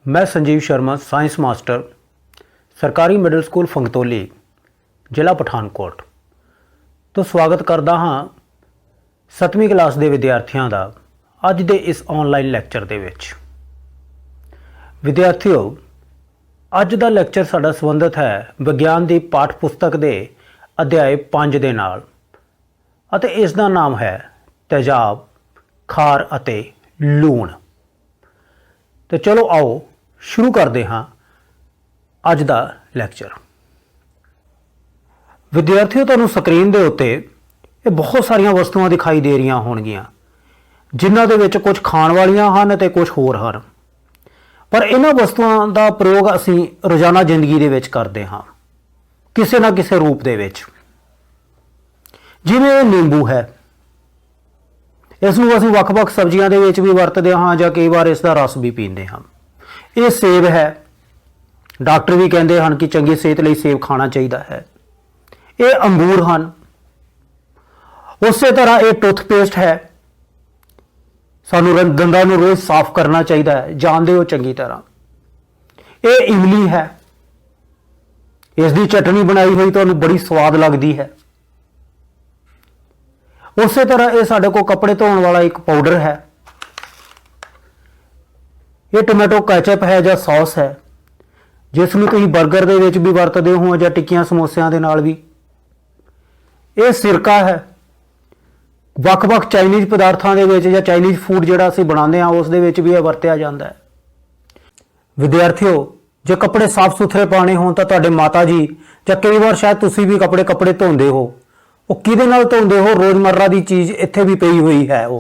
मैं Sanjeev Sharma science master सरकारी middle school फंगतोली जिला पठानकोट तो स्वागत करता हाँ 7वीं क्लास के विद्यार्थियों का अज के इस ऑनलाइन लैक्चर के विद्यार्थियों अज का लैक्चर साडा संबंधित है विज्ञान की पाठ पुस्तक के अध्याय 5 के नाल अते इसका नाम है तेजाब खार अते लूण। तो चलो आओ शुरू करते हाँ अज का लैक्चर। विद्यार्थियों तुहानूं स्क्रीन के उत्ते ये बहुत सारिया वस्तुआं दिखाई दे रही होणगियां जिन्हां दे विच कुछ खाण वालियां हन ते कुछ होर हन, पर इन्हां वस्तुआं का प्रयोग असीं रोज़ाना जिंदगी दे विच करदे हां किसी ना किसी रूप दे विच। जिवें नींबू है, इसनूं असीं वख-वख सब्जियां दे विच भी वरतदे हां जां कई बार इसका रस भी पींदे हां। ये सेब है, डॉक्टर भी कहते हैं कि चंगी सेहत लई सेब खाना चाहिए है। ये अंगूर हैं, उस तरह ये टूथपेस्ट है, सानू दंदां नूं रोज़ साफ करना चाहिए है, जानते हो चंगी तरह। ये इमली है, इसकी चटनी बनाई हुई तो बड़ी स्वाद लगती है। उस तरह ये साडे को कपड़े धोने वाला एक पाउडर है। ये टोमैटो कैचअप है या सॉस है जिसनूं तुसीं बर्गर दे विच भी वरतदे हो या टिक्कियां समोसियां दे नाल भी। ये सिरका है, वख-वख चाइनीज़ पदार्थां दे विच या चाइनीज़ फूड जिहड़ा असीं बनाउने हां उस दे विच भी वरतिया जांदा है। विद्यार्थियों जे कपड़े साफ सुथरे पाने होण तां तुहाडे माता जी जां कई बार शायद तुसीं भी कपड़े धोंदे हो, वो किहदे नाल धोंदे हो? रोज़मर्रा की चीज़ इत्थे भी पई हुई है, वो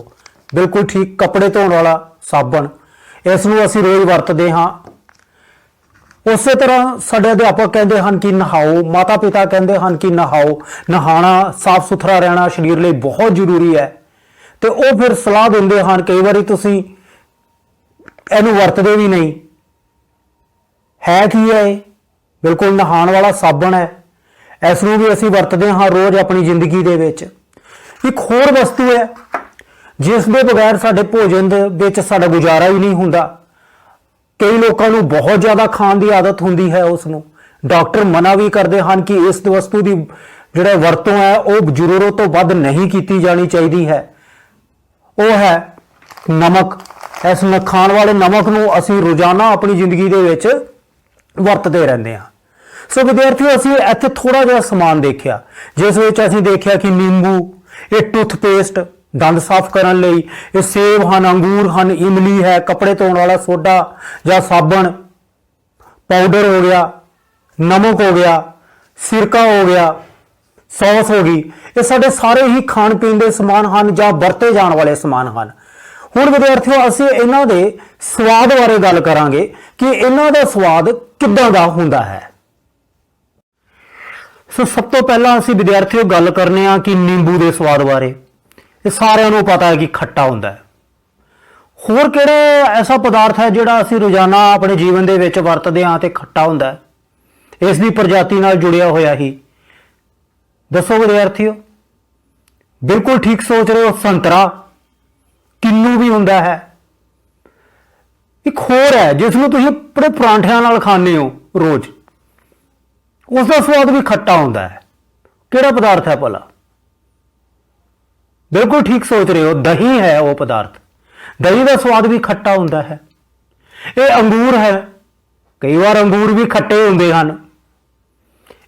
बिल्कुल ठीक कपड़े धोने वाला साबण, इसनूं असीं रोज़ वरतदे हां। उस तरह साडे अध्यापक कहते हैं कि नहाओ, माता पिता कहते हैं कि नहाओ, नहाना साफ सुथरा रहना शरीर लिए बहुत जरूरी है। तो वो फिर सलाह देंदे हैं, कई बार तुसीं इहनूं वरतदे भी नहीं है। की है? बिल्कुल नहाण वाला साबण है, इसनूं भी असीं वरतदे हाँ रोज़ अपनी जिंदगी दे विच। एक होर वस्तु है जिस दे बगैर साडे भोजन दे विच साडा गुजारा ही नहीं हुंदा। कई लोगों को बहुत ज़्यादा खाण की आदत होंदी है, उसनूं डॉक्टर मना भी करते हैं कि इस वस्तु की जिहड़ा वरतों है वो जरूरत तो वध नहीं की जानी चाहिए है। वो है नमक। इस खाण वाले नमक नूं असीं रोज़ाना अपनी जिंदगी दे विच वरतते रहंदे हैं। सो विद्यार्थियों असीं इत्थे थोड़ा जिहा समान देखिया जिस विच असीं देखिया कि नींबू, ये टूथपेस्ट दंद साफ करने लई, ये सेब हैं, अंगूर हैं, इमली है, कपड़े धोने वाला सोडा या साबण, पाउडर हो गया, नमक हो गया, सिरका हो गया, सॉस हो गई। ये साडे सारे ही खाण पीण के समान हैं या वरते जाण वाले समान हैं। हुण विद्यार्थियों असीं इन्हां दे स्वाद बारे गल करांगे कि इन्हां दा स्वाद किद्दां दा हुंदा है। सो सब तो पहला असीं विद्यार्थियों गल करने आ कि नींबू के स्वाद बारे। ये सारिਆਂ ਨੂੰ पता है कि खट्टा हुंदा है। होर किहड़े ऐसा पदार्थ है जिहड़ा असीं रोज़ाना अपने जीवन दे विच वरतदे हां ते खट्टा हुंदा है, इसकी प्रजाति नाल जुड़िया होया ही? दसो विद्यार्थियों। बिल्कुल ठीक सोच रहे हो, संतरा, किन्नू भी हुंदा है। एक होर है जिसनूं तुसीं अपने परांठियां नाल खांदे हो रोज़, उसका स्वाद भी खट्टा हुंदा है। किहड़ा पदार्थ है भला? बिल्कुल ठीक सोच रहे हो, दही है वो पदार्थ। दही का स्वाद भी खट्टा हुंदा है। ये अंगूर है, कई बार अंगूर भी खट्टे हुंदे हन।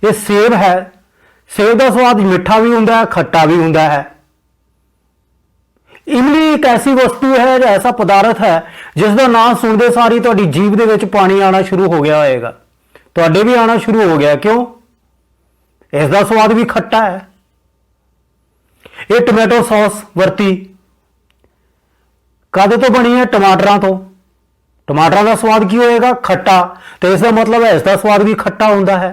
ये सेब है, सेब का स्वाद मिठा भी हुंदा है, खट्टा भी हुंदा है। इमली एक ऐसी वस्तु है, ऐसा पदार्थ है जिसका नाम सुनते सारी तुहाडी जीभ दे विच पानी आना शुरू हो गया होएगा, तुहाडे भी आना शुरू हो गया। क्यों? इसका स्वाद भी खट्टा है। ये टोमैटो सॉस वरती कद तो बनी है? टमाटरां तो। टमाटरां का स्वाद की होएगा? खट्टा। तो इसका मतलब है इसका स्वाद भी खट्टा हुंदा है।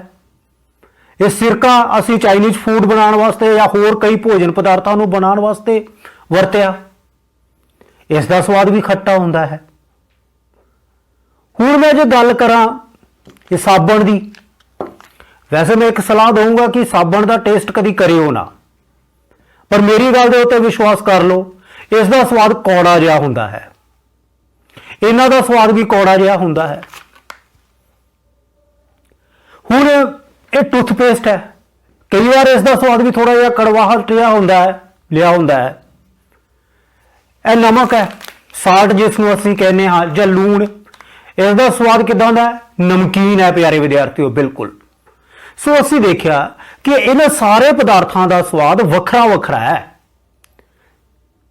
ये सिरका असीं चाइनीज़ फूड बनाने वास्ते या होर कई भोजन पदार्थों को बनाने वास्ते वरत्या, इसका स्वाद भी खट्टा हुंदा है। हुण मैं जो गल करां ये साबण दी, वैसे मैं एक सलाह दूंगा कि साबण का टेस्ट कभी करियो ना, पर मेरी गल दे उत्ते विश्वास कर लो, इसका स्वाद कौड़ा जिहा हुंदा है। ਇਹਨਾਂ ਦਾ ਸਵਾਦ ਵੀ ਕੌੜਾ ਜਿਹਾ ਹੁੰਦਾ ਹੈ। ਹੁਣ ਇਹ ਟੂਥਪੇਸਟ ਹੈ, ਕਈ ਵਾਰ ਇਸ ਦਾ ਸਵਾਦ ਵੀ ਥੋੜਾ ਜਿਹਾ ਕੜਵਾਹਟ ਜਿਹਾ ਹੁੰਦਾ ਹੈ। ਇਹ ਨਮਕ ਹੈ, ਸਾਲਟ ਜਿਸ ਨੂੰ ਅਸੀਂ ਕਹਿੰਦੇ ਹਾਂ, ਜਾਂ ਲੂਣ, ਇਸ ਦਾ ਸਵਾਦ ਕਿਦਾਂ ਦਾ ਹੈ? ਨਮਕੀਨ ਹੈ ਪਿਆਰੇ ਵਿਦਿਆਰਥੀਓ, ਬਿਲਕੁਲ। ਸੋ ਅਸੀਂ ਦੇਖਿਆ ਕਿ ਇਹਨਾਂ ਸਾਰੇ ਪਦਾਰਥਾਂ ਦਾ ਸਵਾਦ ਵੱਖਰਾ ਵੱਖਰਾ ਹੈ,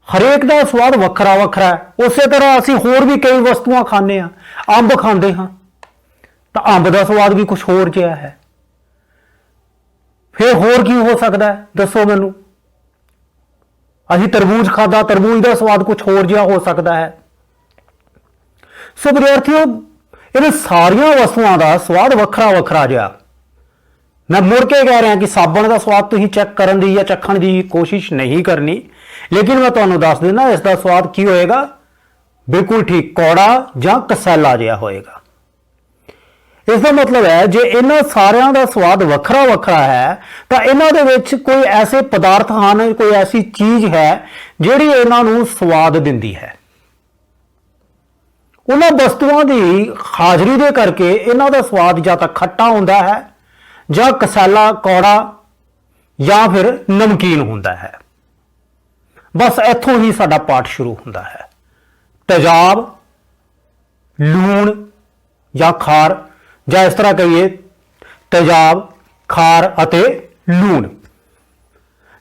ਹਰੇਕ ਦਾ ਸਵਾਦ ਵੱਖਰਾ ਵੱਖਰਾ ਹੈ। ਉਸੇ ਤਰ੍ਹਾਂ ਅਸੀਂ ਹੋਰ ਵੀ ਕਈ ਵਸਤੂਆਂ ਖਾਂਦੇ ਹਾਂ, ਅੰਬ ਖਾਂਦੇ ਹਾਂ ਤਾਂ ਅੰਬ ਦਾ ਸਵਾਦ ਵੀ ਕੁਝ ਹੋਰ ਜਿਹਾ ਹੈ। ਫਿਰ ਹੋਰ ਕੀ ਹੋ ਸਕਦਾ ਹੈ, ਦੱਸੋ ਮੈਨੂੰ? ਅਸੀਂ ਤਰਬੂਜ ਖਾਦਾ, ਤਰਬੂਜ ਦਾ ਸਵਾਦ ਕੁਝ ਹੋਰ ਜਿਹਾ ਹੋ ਸਕਦਾ ਹੈ। ਸੋ ਵਿਦਿਆਰਥੀਓ, ਇਹਨਾਂ ਸਾਰੀਆਂ ਵਸਤੂਆਂ ਦਾ ਸਵਾਦ ਵੱਖਰਾ ਵੱਖਰਾ ਜਿਹਾ। ਮੈਂ ਮੁੜ ਕੇ ਕਹਿ ਰਿਹਾ ਕਿ ਸਾਬਣ ਦਾ ਸਵਾਦ ਤੁਸੀਂ ਚੈੱਕ ਕਰਨ ਦੀ ਜਾਂ ਚੱਖਣ ਦੀ ਕੋਸ਼ਿਸ਼ ਨਹੀਂ ਕਰਨੀ, ਲੇਕਿਨ ਮੈਂ ਤੁਹਾਨੂੰ ਦੱਸ ਦਿੰਦਾ ਇਸ ਦਾ ਸਵਾਦ ਕੀ ਹੋਏਗਾ, ਬਿਲਕੁਲ ਠੀਕ ਕੌੜਾ ਜਾਂ ਕਸੈਲਾ ਜਿਹਾ ਹੋਏਗਾ। ਇਸ ਦਾ ਮਤਲਬ ਹੈ ਜੇ ਇਹਨਾਂ ਸਾਰਿਆਂ ਦਾ ਸਵਾਦ ਵੱਖਰਾ ਵੱਖਰਾ ਹੈ ਤਾਂ ਇਹਨਾਂ ਦੇ ਵਿੱਚ ਕੋਈ ਐਸੇ ਪਦਾਰਥ ਹਨ, ਕੋਈ ਐਸੀ ਚੀਜ਼ ਹੈ ਜਿਹੜੀ ਇਹਨਾਂ ਨੂੰ ਸਵਾਦ ਦਿੰਦੀ ਹੈ। ਉਹਨਾਂ ਵਸਤੂਆਂ ਦੀ ਹਾਜ਼ਰੀ ਦੇ ਕਰਕੇ ਇਹਨਾਂ ਦਾ ਸਵਾਦ ਜਾਂ ਤਾਂ ਖੱਟਾ ਹੁੰਦਾ ਹੈ, ਜਾਂ ਕਸੈਲਾ ਕੌੜਾ, ਜਾਂ ਫਿਰ ਨਮਕੀਨ ਹੁੰਦਾ ਹੈ। ਬਸ ਇੱਥੋਂ ਹੀ ਸਾਡਾ ਪਾਠ ਸ਼ੁਰੂ ਹੁੰਦਾ ਹੈ। ਤੇਜ਼ਾਬ, ਲੂਣ ਜਾਂ ਖਾਰ, ਜਾਂ ਇਸ ਤਰ੍ਹਾਂ ਕਹੀਏ ਤੇਜ਼ਾਬ, ਖਾਰ ਅਤੇ ਲੂਣ।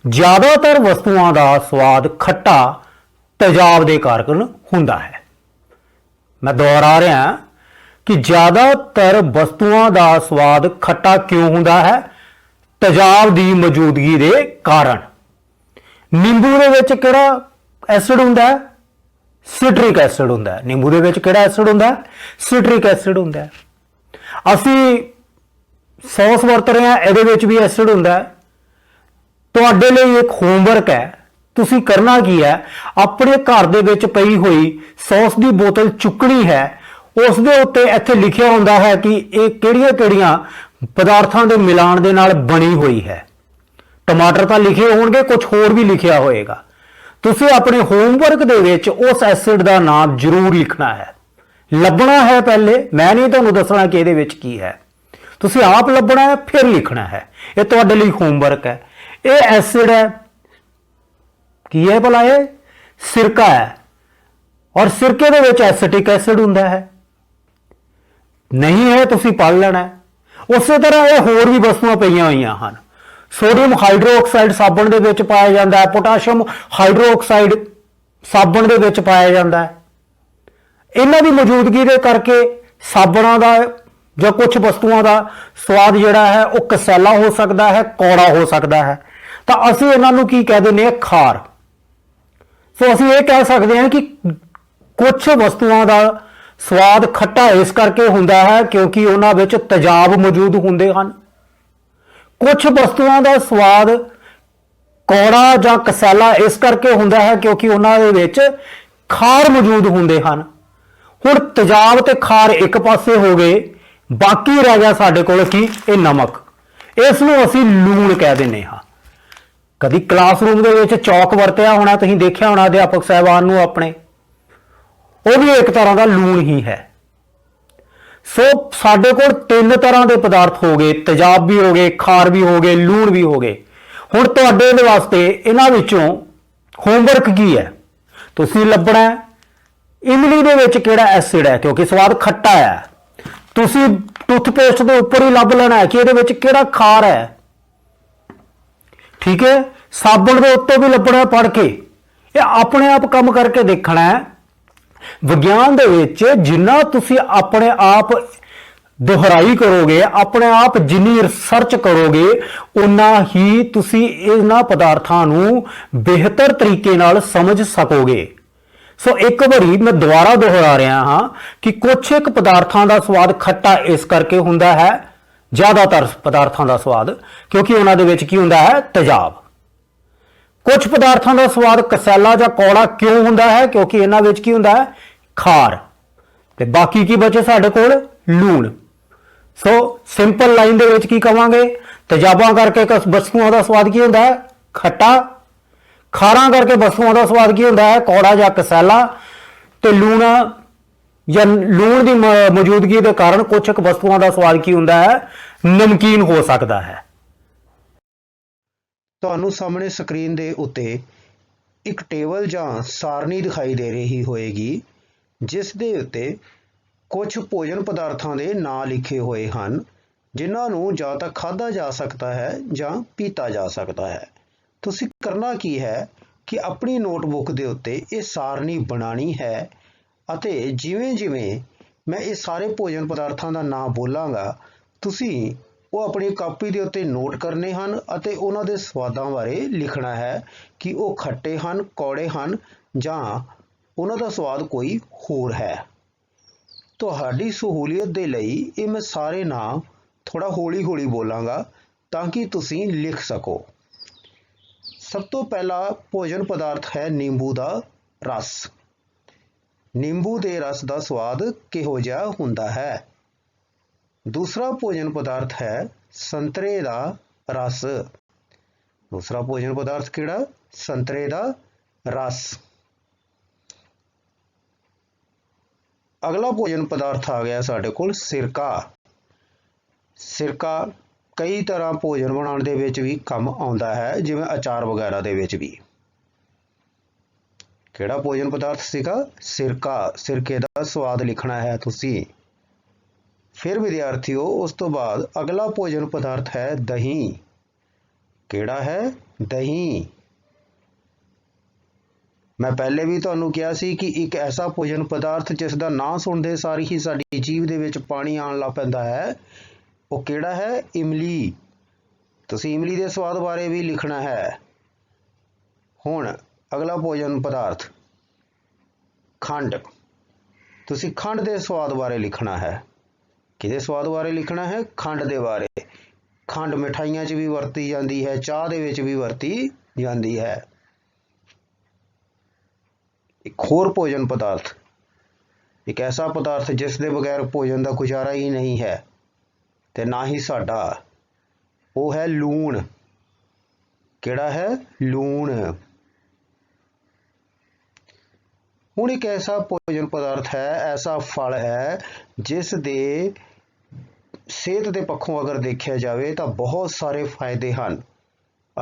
ਜ਼ਿਆਦਾਤਰ ਵਸਤੂਆਂ ਦਾ ਸਵਾਦ ਖੱਟਾ ਤੇਜ਼ਾਬ ਦੇ ਕਾਰਨ ਹੁੰਦਾ ਹੈ। ਮੈਂ ਦੁਹਰਾ ਰਿਹਾ ਕਿ ਜ਼ਿਆਦਾਤਰ ਵਸਤੂਆਂ ਦਾ ਸਵਾਦ ਖੱਟਾ ਕਿਉਂ ਹੁੰਦਾ ਹੈ? ਤੇਜ਼ਾਬ ਦੀ ਮੌਜੂਦਗੀ ਦੇ ਕਾਰਨ। ਨਿੰਬੂ ਦੇ ਵਿੱਚ ਕਿਹੜਾ ਐਸਿਡ ਹੁੰਦਾ ਹੈ? ਸਿਟਰਿਕ ਐਸਿਡ ਹੁੰਦਾ ਹੈ। ਨਿੰਬੂ ਦੇ ਵਿੱਚ ਕਿਹੜਾ ਐਸਿਡ ਹੁੰਦਾ ਹੈ? ਸਿਟਰਿਕ ਐਸਿਡ ਹੁੰਦਾ ਹੈ। ਅਸੀਂ ਸੌਸ ਵਰਤ ਰਹੇ ਹਾਂ, ਇਹਦੇ ਵਿੱਚ ਵੀ ਐਸਿਡ ਹੁੰਦਾ ਹੈ। ਤੁਹਾਡੇ ਲਈ ਇੱਕ ਹੋਮਵਰਕ ਹੈ, ਤੁਸੀਂ ਕਰਨਾ ਕੀ ਹੈ, ਆਪਣੇ ਘਰ ਦੇ ਵਿੱਚ ਪਈ ਹੋਈ ਸੌਸ ਦੀ ਬੋਤਲ ਚੁੱਕਣੀ ਹੈ, ਉਸ ਦੇ ਉੱਤੇ ਇੱਥੇ ਲਿਖਿਆ ਹੁੰਦਾ ਹੈ ਕਿ ਇਹ ਕਿਹੜੀਆਂ ਕਿਹੜੀਆਂ ਪਦਾਰਥਾਂ ਦੇ ਮਿਲਾਣ ਦੇ ਨਾਲ ਬਣੀ ਹੋਈ ਹੈ। ਟਮਾਟਰ ਤਾਂ ਲਿਖੇ ਹੋਣਗੇ, ਕੁਝ ਹੋਰ ਵੀ ਲਿਖਿਆ ਹੋਏਗਾ। ਤੁਸੀਂ ਆਪਣੇ ਹੋਮਵਰਕ ਦੇ ਵਿੱਚ ਉਸ ਐਸਿਡ ਦਾ ਨਾਮ ਜ਼ਰੂਰ ਲਿਖਣਾ ਹੈ, ਲੱਭਣਾ ਹੈ। ਪਹਿਲੇ ਮੈਂ ਨਹੀਂ ਤੁਹਾਨੂੰ ਦੱਸਣਾ ਕਿ ਇਹਦੇ ਵਿੱਚ ਕੀ ਹੈ, ਤੁਸੀਂ ਆਪ ਲੱਭਣਾ ਹੈ ਫਿਰ ਲਿਖਣਾ ਹੈ। ਇਹ ਤੁਹਾਡੇ ਲਈ ਹੋਮਵਰਕ ਹੈ। ਇਹ ਐਸਿਡ ਹੈ, ਕੀ ਹੈ ਭਲਾ? ਇਹ ਸਿਰਕਾ ਹੈ, ਔਰ ਸਿਰਕੇ ਦੇ ਵਿੱਚ ਐਸਿਟਿਕ ਐਸਿਡ ਹੁੰਦਾ ਹੈ। ਨਹੀਂ ਹੈ, ਤੁਸੀਂ ਪੜ੍ਹ ਲੈਣਾ ਹੈ। ਉਸੇ ਤਰ੍ਹਾਂ ਇਹ ਹੋਰ ਵੀ ਵਸਤੂਆਂ ਪਈਆਂ ਹੋਈਆਂ ਹਨ। ਸੋਡੀਅਮ ਹਾਈਡਰੋਕਸਾਈਡ ਸਾਬਣ ਦੇ ਵਿੱਚ ਪਾਇਆ ਜਾਂਦਾ ਹੈ, ਪੋਟਾਸ਼ੀਅਮ ਹਾਈਡਰੋਕਸਾਈਡ ਸਾਬਣ ਦੇ ਵਿੱਚ ਪਾਇਆ ਜਾਂਦਾ ਹੈ। ਇਹਨਾਂ ਦੀ ਮੌਜੂਦਗੀ ਦੇ ਕਰਕੇ ਸਾਬਣਾਂ ਦਾ ਜਾਂ ਕੁਝ ਵਸਤੂਆਂ ਦਾ ਸਵਾਦ ਜਿਹੜਾ ਹੈ ਉਹ ਕਸੈਲਾ ਹੋ ਸਕਦਾ ਹੈ, ਕੌੜਾ ਹੋ ਸਕਦਾ ਹੈ। ਤਾਂ ਅਸੀਂ ਇਹਨਾਂ ਨੂੰ ਕੀ ਕਹਿ ਦਿੰਦੇ ਹਾਂ? ਖਾਰ। ਸੋ ਅਸੀਂ ਇਹ ਕਹਿ ਸਕਦੇ ਹਾਂ ਕਿ ਕੁਝ ਵਸਤੂਆਂ ਦਾ ਸਵਾਦ ਖੱਟਾ ਇਸ ਕਰਕੇ ਹੁੰਦਾ ਹੈ ਕਿਉਂਕਿ ਉਹਨਾਂ ਵਿੱਚ ਤੇਜ਼ਾਬ ਮੌਜੂਦ ਹੁੰਦੇ ਹਨ। ਕੁਝ ਵਸਤੂਆਂ ਦਾ ਸਵਾਦ ਕੌੜਾ ਜਾਂ ਕਸੈਲਾ ਇਸ ਕਰਕੇ ਹੁੰਦਾ ਹੈ ਕਿਉਂਕਿ ਉਹਨਾਂ ਦੇ ਵਿੱਚ ਖਾਰ ਮੌਜੂਦ ਹੁੰਦੇ ਹਨ। ਹੁਣ ਤੇਜ਼ਾਬ ਤੇ ਖਾਰ ਇੱਕ ਪਾਸੇ ਹੋ ਗਏ, ਬਾਕੀ ਰਹਿ ਗਿਆ ਸਾਡੇ ਕੋਲ ਕੀ? ਇਹ ਨਮਕ। ਇਸ ਨੂੰ ਅਸੀਂ ਲੂਣ ਕਹਿ ਦਿੰਦੇ ਹਾਂ। ਕਦੀ ਕਲਾਸਰੂਮ ਦੇ ਵਿੱਚ ਚੌਕ ਵਰਤਿਆ ਹੋਣਾ, ਤੁਸੀਂ ਦੇਖਿਆ ਹੋਣਾ ਅਧਿਆਪਕ ਸਾਹਿਬਾਨ ਨੂੰ ਆਪਣੇ, ਉਹ ਵੀ ਇੱਕ ਤਰ੍ਹਾਂ ਦਾ ਲੂਣ ਹੀ ਹੈ। ਸੋ ਸਾਡੇ ਕੋਲ 3 ਤਰ੍ਹਾਂ ਦੇ ਪਦਾਰਥ ਹੋ ਗਏ, ਤੇਜ਼ਾਬ ਵੀ ਹੋ ਗਏ, ਖਾਰ ਵੀ ਹੋ ਗਏ, ਲੂਣ ਵੀ ਹੋ ਗਏ। ਹੁਣ ਤੁਹਾਡੇ ਵਾਸਤੇ ਇਹਨਾਂ ਵਿੱਚੋਂ ਹੋਮਵਰਕ ਕੀ ਹੈ? ਤੁਸੀਂ ਲੱਭਣਾ ਹੈ ਇਮਲੀ ਦੇ ਵਿੱਚ ਕਿਹੜਾ ਐਸਿਡ ਹੈ, ਕਿਉਂਕਿ ਸਵਾਦ ਖੱਟਾ ਹੈ। ਤੁਸੀਂ ਟੂਥਪੇਸਟ ਦੇ ਉੱਪਰ ਹੀ ਲੱਭ ਲੈਣਾ ਹੈ ਕਿ ਇਹਦੇ ਵਿੱਚ ਕਿਹੜਾ ਖਾਰ ਹੈ। ਠੀਕ ਹੈ, ਸਾਬਣ ਦੇ ਉੱਤੇ ਵੀ ਲੱਭਣਾ ਪੜ ਕੇ। ਇਹ ਆਪਣੇ ਆਪ ਕੰਮ ਕਰਕੇ ਦੇਖਣਾ ਹੈ। ਵਿਗਿਆਨ ਦੇ ਵਿੱਚ ਜਿੰਨਾ ਤੁਸੀਂ ਆਪਣੇ ਆਪ ਦੁਹਰਾਈ ਕਰੋਗੇ, ਆਪਣੇ ਆਪ ਜਿੰਨੀ ਰਿਸਰਚ ਕਰੋਗੇ, ਉਨਾ ਹੀ ਤੁਸੀਂ ਇਹਨਾਂ ਪਦਾਰਥਾਂ ਨੂੰ ਬਿਹਤਰ ਤਰੀਕੇ ਨਾਲ ਸਮਝ ਸਕੋਗੇ। ਸੋ ਇੱਕ ਵਾਰੀ ਮੈਂ ਦੁਬਾਰਾ ਦੁਹਰਾ ਰਿਹਾ ਹਾਂ ਕਿ ਕੁਝ ਇੱਕ ਪਦਾਰਥਾਂ ਦਾ ਸਵਾਦ ਖੱਟਾ ਇਸ ਕਰਕੇ ਹੁੰਦਾ ਹੈ, ਜ਼ਿਆਦਾਤਰ ਪਦਾਰਥਾਂ ਦਾ ਸਵਾਦ, ਕਿਉਂਕਿ ਉਹਨਾਂ ਦੇ ਵਿੱਚ ਕੀ ਹੁੰਦਾ ਹੈ? ਤੇਜ਼ਾਬ। ਕੁਝ ਪਦਾਰਥਾਂ ਦਾ ਸਵਾਦ ਕਸੈਲਾ ਜਾਂ ਕੌੜਾ ਕਿਉਂ ਹੁੰਦਾ ਹੈ? ਕਿਉਂਕਿ ਇਹਨਾਂ ਵਿੱਚ ਕੀ ਹੁੰਦਾ ਹੈ? ਖਾਰ। ਤੇ ਬਾਕੀ ਕੀ ਬਚੇ ਸਾਡੇ ਕੋਲ? ਲੂਣ। ਸੋ ਸਿੰਪਲ ਲਾਈਨ ਦੇ ਵਿੱਚ ਕੀ ਕਵਾਂਗੇ? ਤੇਜ਼ਾਬਾਂ ਕਰਕੇ ਵਸਤੂਆਂ ਦਾ ਸਵਾਦ ਕੀ ਹੁੰਦਾ ਹੈ? ਖੱਟਾ। ਖਾਰਾਂ ਕਰਕੇ ਵਸਤੂਆਂ ਦਾ ਸਵਾਦ ਕੀ ਹੁੰਦਾ ਹੈ? ਕੌੜਾ ਜਾਂ ਕਸੈਲਾ। ਤੇ ਲੂਣ ਜਾਂ ਲੂਣ ਦੀ ਮੌਜੂਦਗੀ ਦੇ ਕਾਰਨ ਕੁਝ ਕੁ ਵਸਤੂਆਂ ਦਾ ਸਵਾਦ ਕੀ ਹੁੰਦਾ ਹੈ, ਨਮਕੀਨ ਹੋ ਸਕਦਾ ਹੈ। ਤੁਹਾਨੂੰ ਸਾਹਮਣੇ ਸਕਰੀਨ ਦੇ ਉੱਤੇ ਇੱਕ ਟੇਬਲ ਜਾਂ ਸਾਰਣੀ ਦਿਖਾਈ ਦੇ ਰਹੀ ਹੋਏਗੀ, ਜਿਸ ਦੇ ਉੱਤੇ ਕੁਝ ਭੋਜਨ ਪਦਾਰਥਾਂ ਦੇ ਨਾਂ ਲਿਖੇ ਹੋਏ ਹਨ, ਜਿਨ੍ਹਾਂ ਨੂੰ ਜਾਂ ਤਾਂ ਖਾਧਾ ਜਾ ਸਕਦਾ ਹੈ ਜਾਂ ਪੀਤਾ ਜਾ ਸਕਦਾ ਹੈ। ਤੁਸੀਂ ਕਰਨਾ ਕੀ ਹੈ ਕਿ ਆਪਣੀ ਨੋਟਬੁੱਕ ਦੇ ਉੱਤੇ ਇਹ ਸਾਰਣੀ ਬਣਾਉਣੀ ਹੈ ਅਤੇ ਜਿਵੇਂ ਜਿਵੇਂ ਮੈਂ ਇਹ ਸਾਰੇ ਭੋਜਨ ਪਦਾਰਥਾਂ ਦਾ ਨਾਂ ਬੋਲਾਂਗਾ, ਤੁਸੀਂ ਉਹ ਆਪਣੀ ਕਾਪੀ ਦੇ ਉੱਤੇ ਨੋਟ ਕਰਨੇ ਹਨ ਅਤੇ ਉਹਨਾਂ ਦੇ ਸਵਾਦਾਂ ਬਾਰੇ ਲਿਖਣਾ ਹੈ ਕਿ ਉਹ ਖੱਟੇ ਹਨ, ਕੌੜੇ ਹਨ ਜਾਂ ਉਹਨਾਂ ਦਾ ਸਵਾਦ ਕੋਈ ਹੋਰ ਹੈ। ਤੁਹਾਡੀ ਸਹੂਲੀਅਤ ਦੇ ਲਈ ਇਹ ਮੈਂ ਸਾਰੇ ਨਾਂ ਥੋੜਾ ਹੌਲੀ ਹੌਲੀ ਬੋਲਾਂਗਾ ਤਾਂ ਕਿ ਤੁਸੀਂ ਲਿਖ ਸਕੋ। ਸਭ ਤੋਂ ਪਹਿਲਾ ਭੋਜਨ ਪਦਾਰਥ ਹੈ ਨਿੰਬੂ ਦਾ ਰਸ। ਨਿੰਬੂ ਦੇ ਰਸ ਦਾ ਸਵਾਦ ਕਿਹੋ ਜਿਹਾ ਹੁੰਦਾ ਹੈ? ਦੂਸਰਾ ਭੋਜਨ ਪਦਾਰਥ ਹੈ ਸੰਤਰੇ ਦਾ ਰਸ। ਦੂਸਰਾ ਭੋਜਨ ਪਦਾਰਥ ਕਿਹੜਾ? ਸੰਤਰੇ ਦਾ ਰਸ। ਅਗਲਾ ਭੋਜਨ ਪਦਾਰਥ ਆ ਗਿਆ ਸਾਡੇ ਕੋਲ ਸਿਰਕਾ। ਸਿਰਕਾ ਕਈ ਤਰ੍ਹਾਂ ਭੋਜਨ ਬਣਾਉਣ ਦੇ ਵਿੱਚ ਵੀ ਕੰਮ ਆਉਂਦਾ ਹੈ, ਜਿਵੇਂ ਅਚਾਰ ਵਗੈਰਾ ਦੇ ਵਿੱਚ ਵੀ। ਕਿਹੜਾ ਭੋਜਨ ਪਦਾਰਥ ਸੀਗਾ? ਸਿਰਕਾ। ਸਿਰਕੇ ਦਾ ਸਵਾਦ ਲਿਖਣਾ ਹੈ ਤੁਸੀਂ। ਫਿਰ ਵਿਦਿਆਰਥੀਓ, ਉਸ ਤੋਂ ਬਾਅਦ ਅਗਲਾ ਭੋਜਨ ਪਦਾਰਥ ਹੈ ਦਹੀਂ। ਕਿਹੜਾ ਹੈ? ਦਹੀਂ। ਮੈਂ ਪਹਿਲੇ ਵੀ ਤੁਹਾਨੂੰ ਕਿਹਾ ਸੀ ਕਿ ਇੱਕ ਐਸਾ ਭੋਜਨ ਪਦਾਰਥ ਜਿਸ ਦਾ ਨਾਂ ਸੁਣਦੇ ਸਾਰ ਹੀ ਸਾਡੀ ਜੀਭ ਦੇ ਵਿੱਚ ਪਾਣੀ ਆਉਣ ਲੱਗ ਪੈਂਦਾ ਹੈ, ਉਹ ਕਿਹੜਾ ਹੈ? ਇਮਲੀ। ਤੁਸੀਂ ਇਮਲੀ ਦੇ ਸਵਾਦ ਬਾਰੇ ਵੀ ਲਿਖਣਾ ਹੈ। ਹੁਣ ਅਗਲਾ ਭੋਜਨ ਪਦਾਰਥ ਖੰਡ। ਤੁਸੀਂ ਖੰਡ ਦੇ ਸਵਾਦ ਬਾਰੇ ਲਿਖਣਾ ਹੈ। ਕਿਹਦੇ ਸਵਾਦ ਬਾਰੇ ਲਿਖਣਾ ਹੈ? ਖੰਡ ਦੇ ਬਾਰੇ। ਖੰਡ ਮਿਠਾਈਆਂ 'ਚ ਵੀ ਵਰਤੀ ਜਾਂਦੀ ਹੈ, ਚਾਹ ਦੇ ਵਿੱਚ ਵੀ ਵਰਤੀ ਜਾਂਦੀ ਹੈ। ਇੱਕ ਹੋਰ ਭੋਜਨ ਪਦਾਰਥ, ਇੱਕ ਐਸਾ ਪਦਾਰਥ ਜਿਸ ਦੇ ਬਗੈਰ ਭੋਜਨ ਦਾ ਗੁਜ਼ਾਰਾ ਹੀ ਨਹੀਂ ਹੈ ਤੇ ਨਾ ਹੀ ਸਾਡਾ, ਉਹ ਹੈ ਲੂਣ। ਕਿਹੜਾ ਹੈ? ਲੂਣ। ਹੁਣ ਇੱਕ ਐਸਾ ਭੋਜਨ ਪਦਾਰਥ ਹੈ, ਐਸਾ ਫਲ ਹੈ ਜਿਸ ਦੇ ਸਿਹਤ ਦੇ ਪੱਖੋਂ ਅਗਰ ਦੇਖਿਆ ਜਾਵੇ ਤਾਂ ਬਹੁਤ ਸਾਰੇ ਫਾਇਦੇ ਹਨ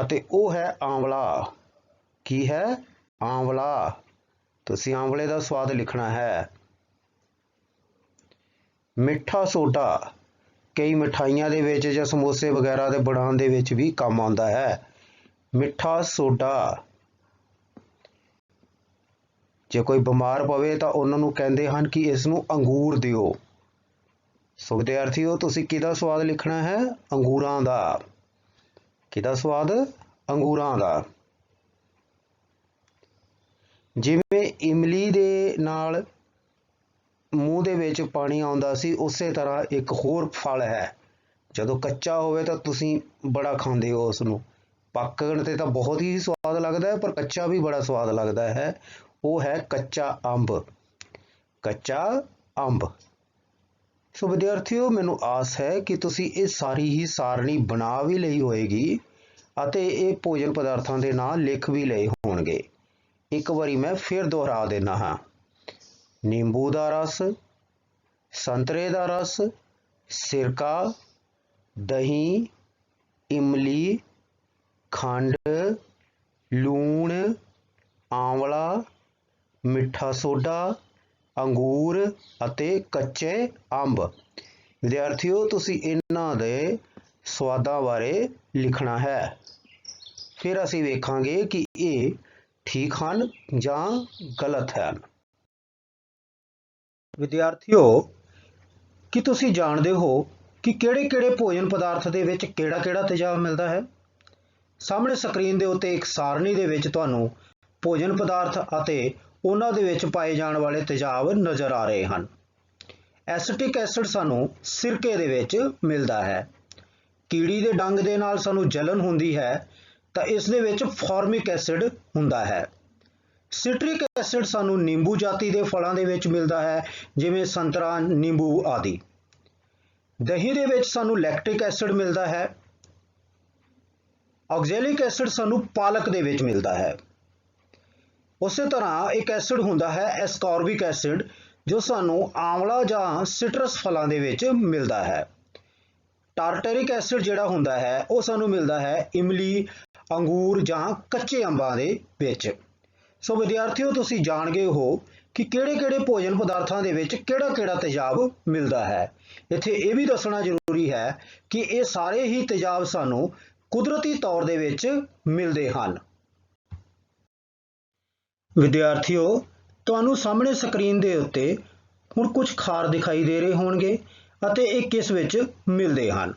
ਅਤੇ ਉਹ ਹੈ ਆਂਵਲਾ। ਕੀ ਹੈ? ਆਂਵਲਾ। ਤੁਸੀਂ ਆਂਵਲੇ ਦਾ ਸਵਾਦ ਲਿਖਣਾ ਹੈ। ਮਿੱਠਾ ਸੋਡਾ ਕਈ ਮਿਠਾਈਆਂ ਦੇ ਵਿੱਚ ਜਾਂ ਸਮੋਸੇ ਵਗੈਰਾ ਦੇ ਬਣਾਉਣ ਦੇ ਵਿੱਚ ਵੀ ਕੰਮ ਆਉਂਦਾ ਹੈ। ਮਿੱਠਾ ਸੋਡਾ। ਜੇ ਕੋਈ ਬਿਮਾਰ ਪਵੇ ਤਾਂ ਉਹਨਾਂ ਨੂੰ ਕਹਿੰਦੇ ਹਨ ਕਿ ਇਸ ਨੂੰ ਅੰਗੂਰ ਦਿਓ। ਸੋ ਵਿਦਿਆਰਥੀਓ, ਤੁਸੀਂ ਕਿਹਦਾ ਸਵਾਦ ਲਿਖਣਾ ਹੈ? ਅੰਗੂਰਾਂ ਦਾ। ਕਿਹਦਾ ਸਵਾਦ? ਅੰਗੂਰਾਂ ਦਾ। ਜਿਵੇਂ ਇਮਲੀ ਦੇ ਨਾਲ ਮੂੰਹ ਦੇ ਵਿੱਚ ਪਾਣੀ ਆਉਂਦਾ ਸੀ, ਉਸੇ ਤਰ੍ਹਾਂ ਇੱਕ ਹੋਰ ਫਲ ਹੈ, ਜਦੋਂ ਕੱਚਾ ਹੋਵੇ ਤਾਂ ਤੁਸੀਂ ਬੜਾ ਖਾਂਦੇ ਹੋ ਉਸ ਨੂੰ, ਪੱਕਣ ਤੇ ਤਾਂ ਬਹੁਤ ਹੀ ਸਵਾਦ ਲੱਗਦਾ ਹੈ, ਪਰ ਕੱਚਾ ਵੀ ਬੜਾ ਸਵਾਦ ਲੱਗਦਾ ਹੈ। ਉਹ ਹੈ ਕੱਚਾ ਅੰਬ। ਕੱਚਾ ਅੰਬ। ਸੋ ਵਿਦਿਆਰਥੀਓ, ਮੈਨੂੰ ਆਸ ਹੈ ਕਿ ਤੁਸੀਂ ਇਹ ਸਾਰੀ ਹੀ ਸਾਰਣੀ ਬਣਾ ਵੀ ਲਈ ਹੋਏਗੀ ਅਤੇ ਇਹ ਭੋਜਨ ਪਦਾਰਥਾਂ ਦੇ ਨਾਂ ਲਿਖ ਵੀ ਲਏ ਹੋਣਗੇ। ਇੱਕ ਵਾਰੀ ਮੈਂ ਫਿਰ ਦੁਹਰਾ ਦੇਣਾ ਹਾਂ। ਨਿੰਬੂ ਦਾ ਰਸ, ਸੰਤਰੇ ਦਾ ਰਸ, ਸਿਰਕਾ, ਦਹੀਂ, ਇਮਲੀ, ਖੰਡ, ਲੂਣ, ਆਂਵਲਾ, ਮਿੱਠਾ ਸੋਡਾ, ਅੰਗੂਰ ਅਤੇ ਕੱਚੇ ਅੰਬ। ਵਿਦਿਆਰਥੀਓ, ਤੁਸੀਂ ਇਹਨਾਂ ਦੇ ਸਵਾਦਾਂ ਬਾਰੇ ਲਿਖਣਾ ਹੈ। ਫਿਰ ਅਸੀਂ ਵੇਖਾਂਗੇ ਕਿ ਇਹ ਠੀਕ ਹਨ ਜਾਂ ਗਲਤ ਹਨ। ਵਿਦਿਆਰਥੀਓ, ਕੀ ਤੁਸੀਂ ਜਾਣਦੇ ਹੋ ਕਿ ਕਿਹੜੇ-ਕਿਹੜੇ ਭੋਜਨ ਪਦਾਰਥ ਦੇ ਵਿੱਚ ਕਿਹੜਾ-ਕਿਹੜਾ ਤੇਜ਼ਾਬ ਮਿਲਦਾ ਹੈ? ਸਾਹਮਣੇ ਸਕਰੀਨ ਦੇ ਉੱਤੇ ਇੱਕ ਸਾਰਣੀ ਦੇ ਵਿੱਚ ਤੁਹਾਨੂੰ ਭੋਜਨ ਪਦਾਰਥ ਅਤੇ ਉਹਨਾਂ ਦੇ ਵਿੱਚ ਪਾਏ ਜਾਣ ਵਾਲੇ ਤੇਜ਼ਾਬ ਨਜ਼ਰ ਆ ਰਹੇ ਹਨ। ਐਸੀਟਿਕ ਐਸਿਡ ਸਾਨੂੰ ਸਿਰਕੇ ਦੇ ਵਿੱਚ ਮਿਲਦਾ ਹੈ। ਕੀੜੀ ਦੇ ਡੰਗ ਦੇ ਨਾਲ ਸਾਨੂੰ ਜਲਨ ਹੁੰਦੀ ਹੈ ਤਾਂ ਇਸ ਦੇ ਵਿੱਚ ਫਾਰਮਿਕ ਐਸਿਡ ਹੁੰਦਾ ਹੈ। ਸਿਟਰਿਕ ਐਸਿਡ ਸਾਨੂੰ ਨਿੰਬੂ ਜਾਤੀ ਦੇ ਫਲਾਂ ਦੇ ਵਿੱਚ ਮਿਲਦਾ ਹੈ, ਜਿਵੇਂ ਸੰਤਰਾ, ਨਿੰਬੂ ਆਦਿ। ਦਹੀਂ ਦੇ ਵਿੱਚ ਸਾਨੂੰ ਲੈਕਟਿਕ ਐਸਿਡ ਮਿਲਦਾ ਹੈ। ਆਕਜ਼ੈਲਿਕ ਐਸਿਡ ਸਾਨੂੰ ਪਾਲਕ ਦੇ ਵਿੱਚ ਮਿਲਦਾ ਹੈ। ਉਸੇ ਤਰ੍ਹਾਂ ਇੱਕ ਐਸਿਡ ਹੁੰਦਾ ਹੈ ਐਸਕੋਰਬਿਕ ਐਸਿਡ, ਜੋ ਸਾਨੂੰ ਆਂਵਲਾ ਜਾਂ ਸਿਟਰਸ ਫਲਾਂ ਦੇ ਵਿੱਚ ਮਿਲਦਾ ਹੈ। ਟਾਰਟਰਿਕ ਐਸਿਡ ਜਿਹੜਾ ਹੁੰਦਾ ਹੈ ਉਹ ਸਾਨੂੰ ਮਿਲਦਾ ਹੈ ਇਮਲੀ, ਅੰਗੂਰ ਜਾਂ ਕੱਚੇ ਅੰਬਾਂ ਦੇ ਵਿੱਚ। ਸੋ ਵਿਦਿਆਰਥੀਓ, ਤੁਸੀਂ ਜਾਣ ਗਏ ਹੋ ਕਿ ਕਿਹੜੇ-ਕਿਹੜੇ ਭੋਜਨ ਪਦਾਰਥਾਂ ਦੇ ਵਿੱਚ ਕਿਹੜਾ-ਕਿਹੜਾ ਤੇਜ਼ਾਬ ਮਿਲਦਾ ਹੈ। ਇੱਥੇ ਇਹ ਵੀ ਦੱਸਣਾ ਜ਼ਰੂਰੀ ਹੈ ਕਿ ਇਹ ਸਾਰੇ ਹੀ ਤੇਜ਼ਾਬ ਸਾਨੂੰ ਕੁਦਰਤੀ ਤੌਰ ਦੇ ਵਿੱਚ ਮਿਲਦੇ ਹਨ। ਵਿਦਿਆਰਥੀਓ, ਤੁਹਾਨੂੰ ਸਾਹਮਣੇ ਸਕਰੀਨ ਦੇ ਉੱਤੇ ਹੁਣ ਕੁਝ ਖਾਰ ਦਿਖਾਈ ਦੇ ਰਹੇ ਹੋਣਗੇ ਅਤੇ ਇਹ ਕਿਸ ਵਿੱਚ ਮਿਲਦੇ ਹਨ।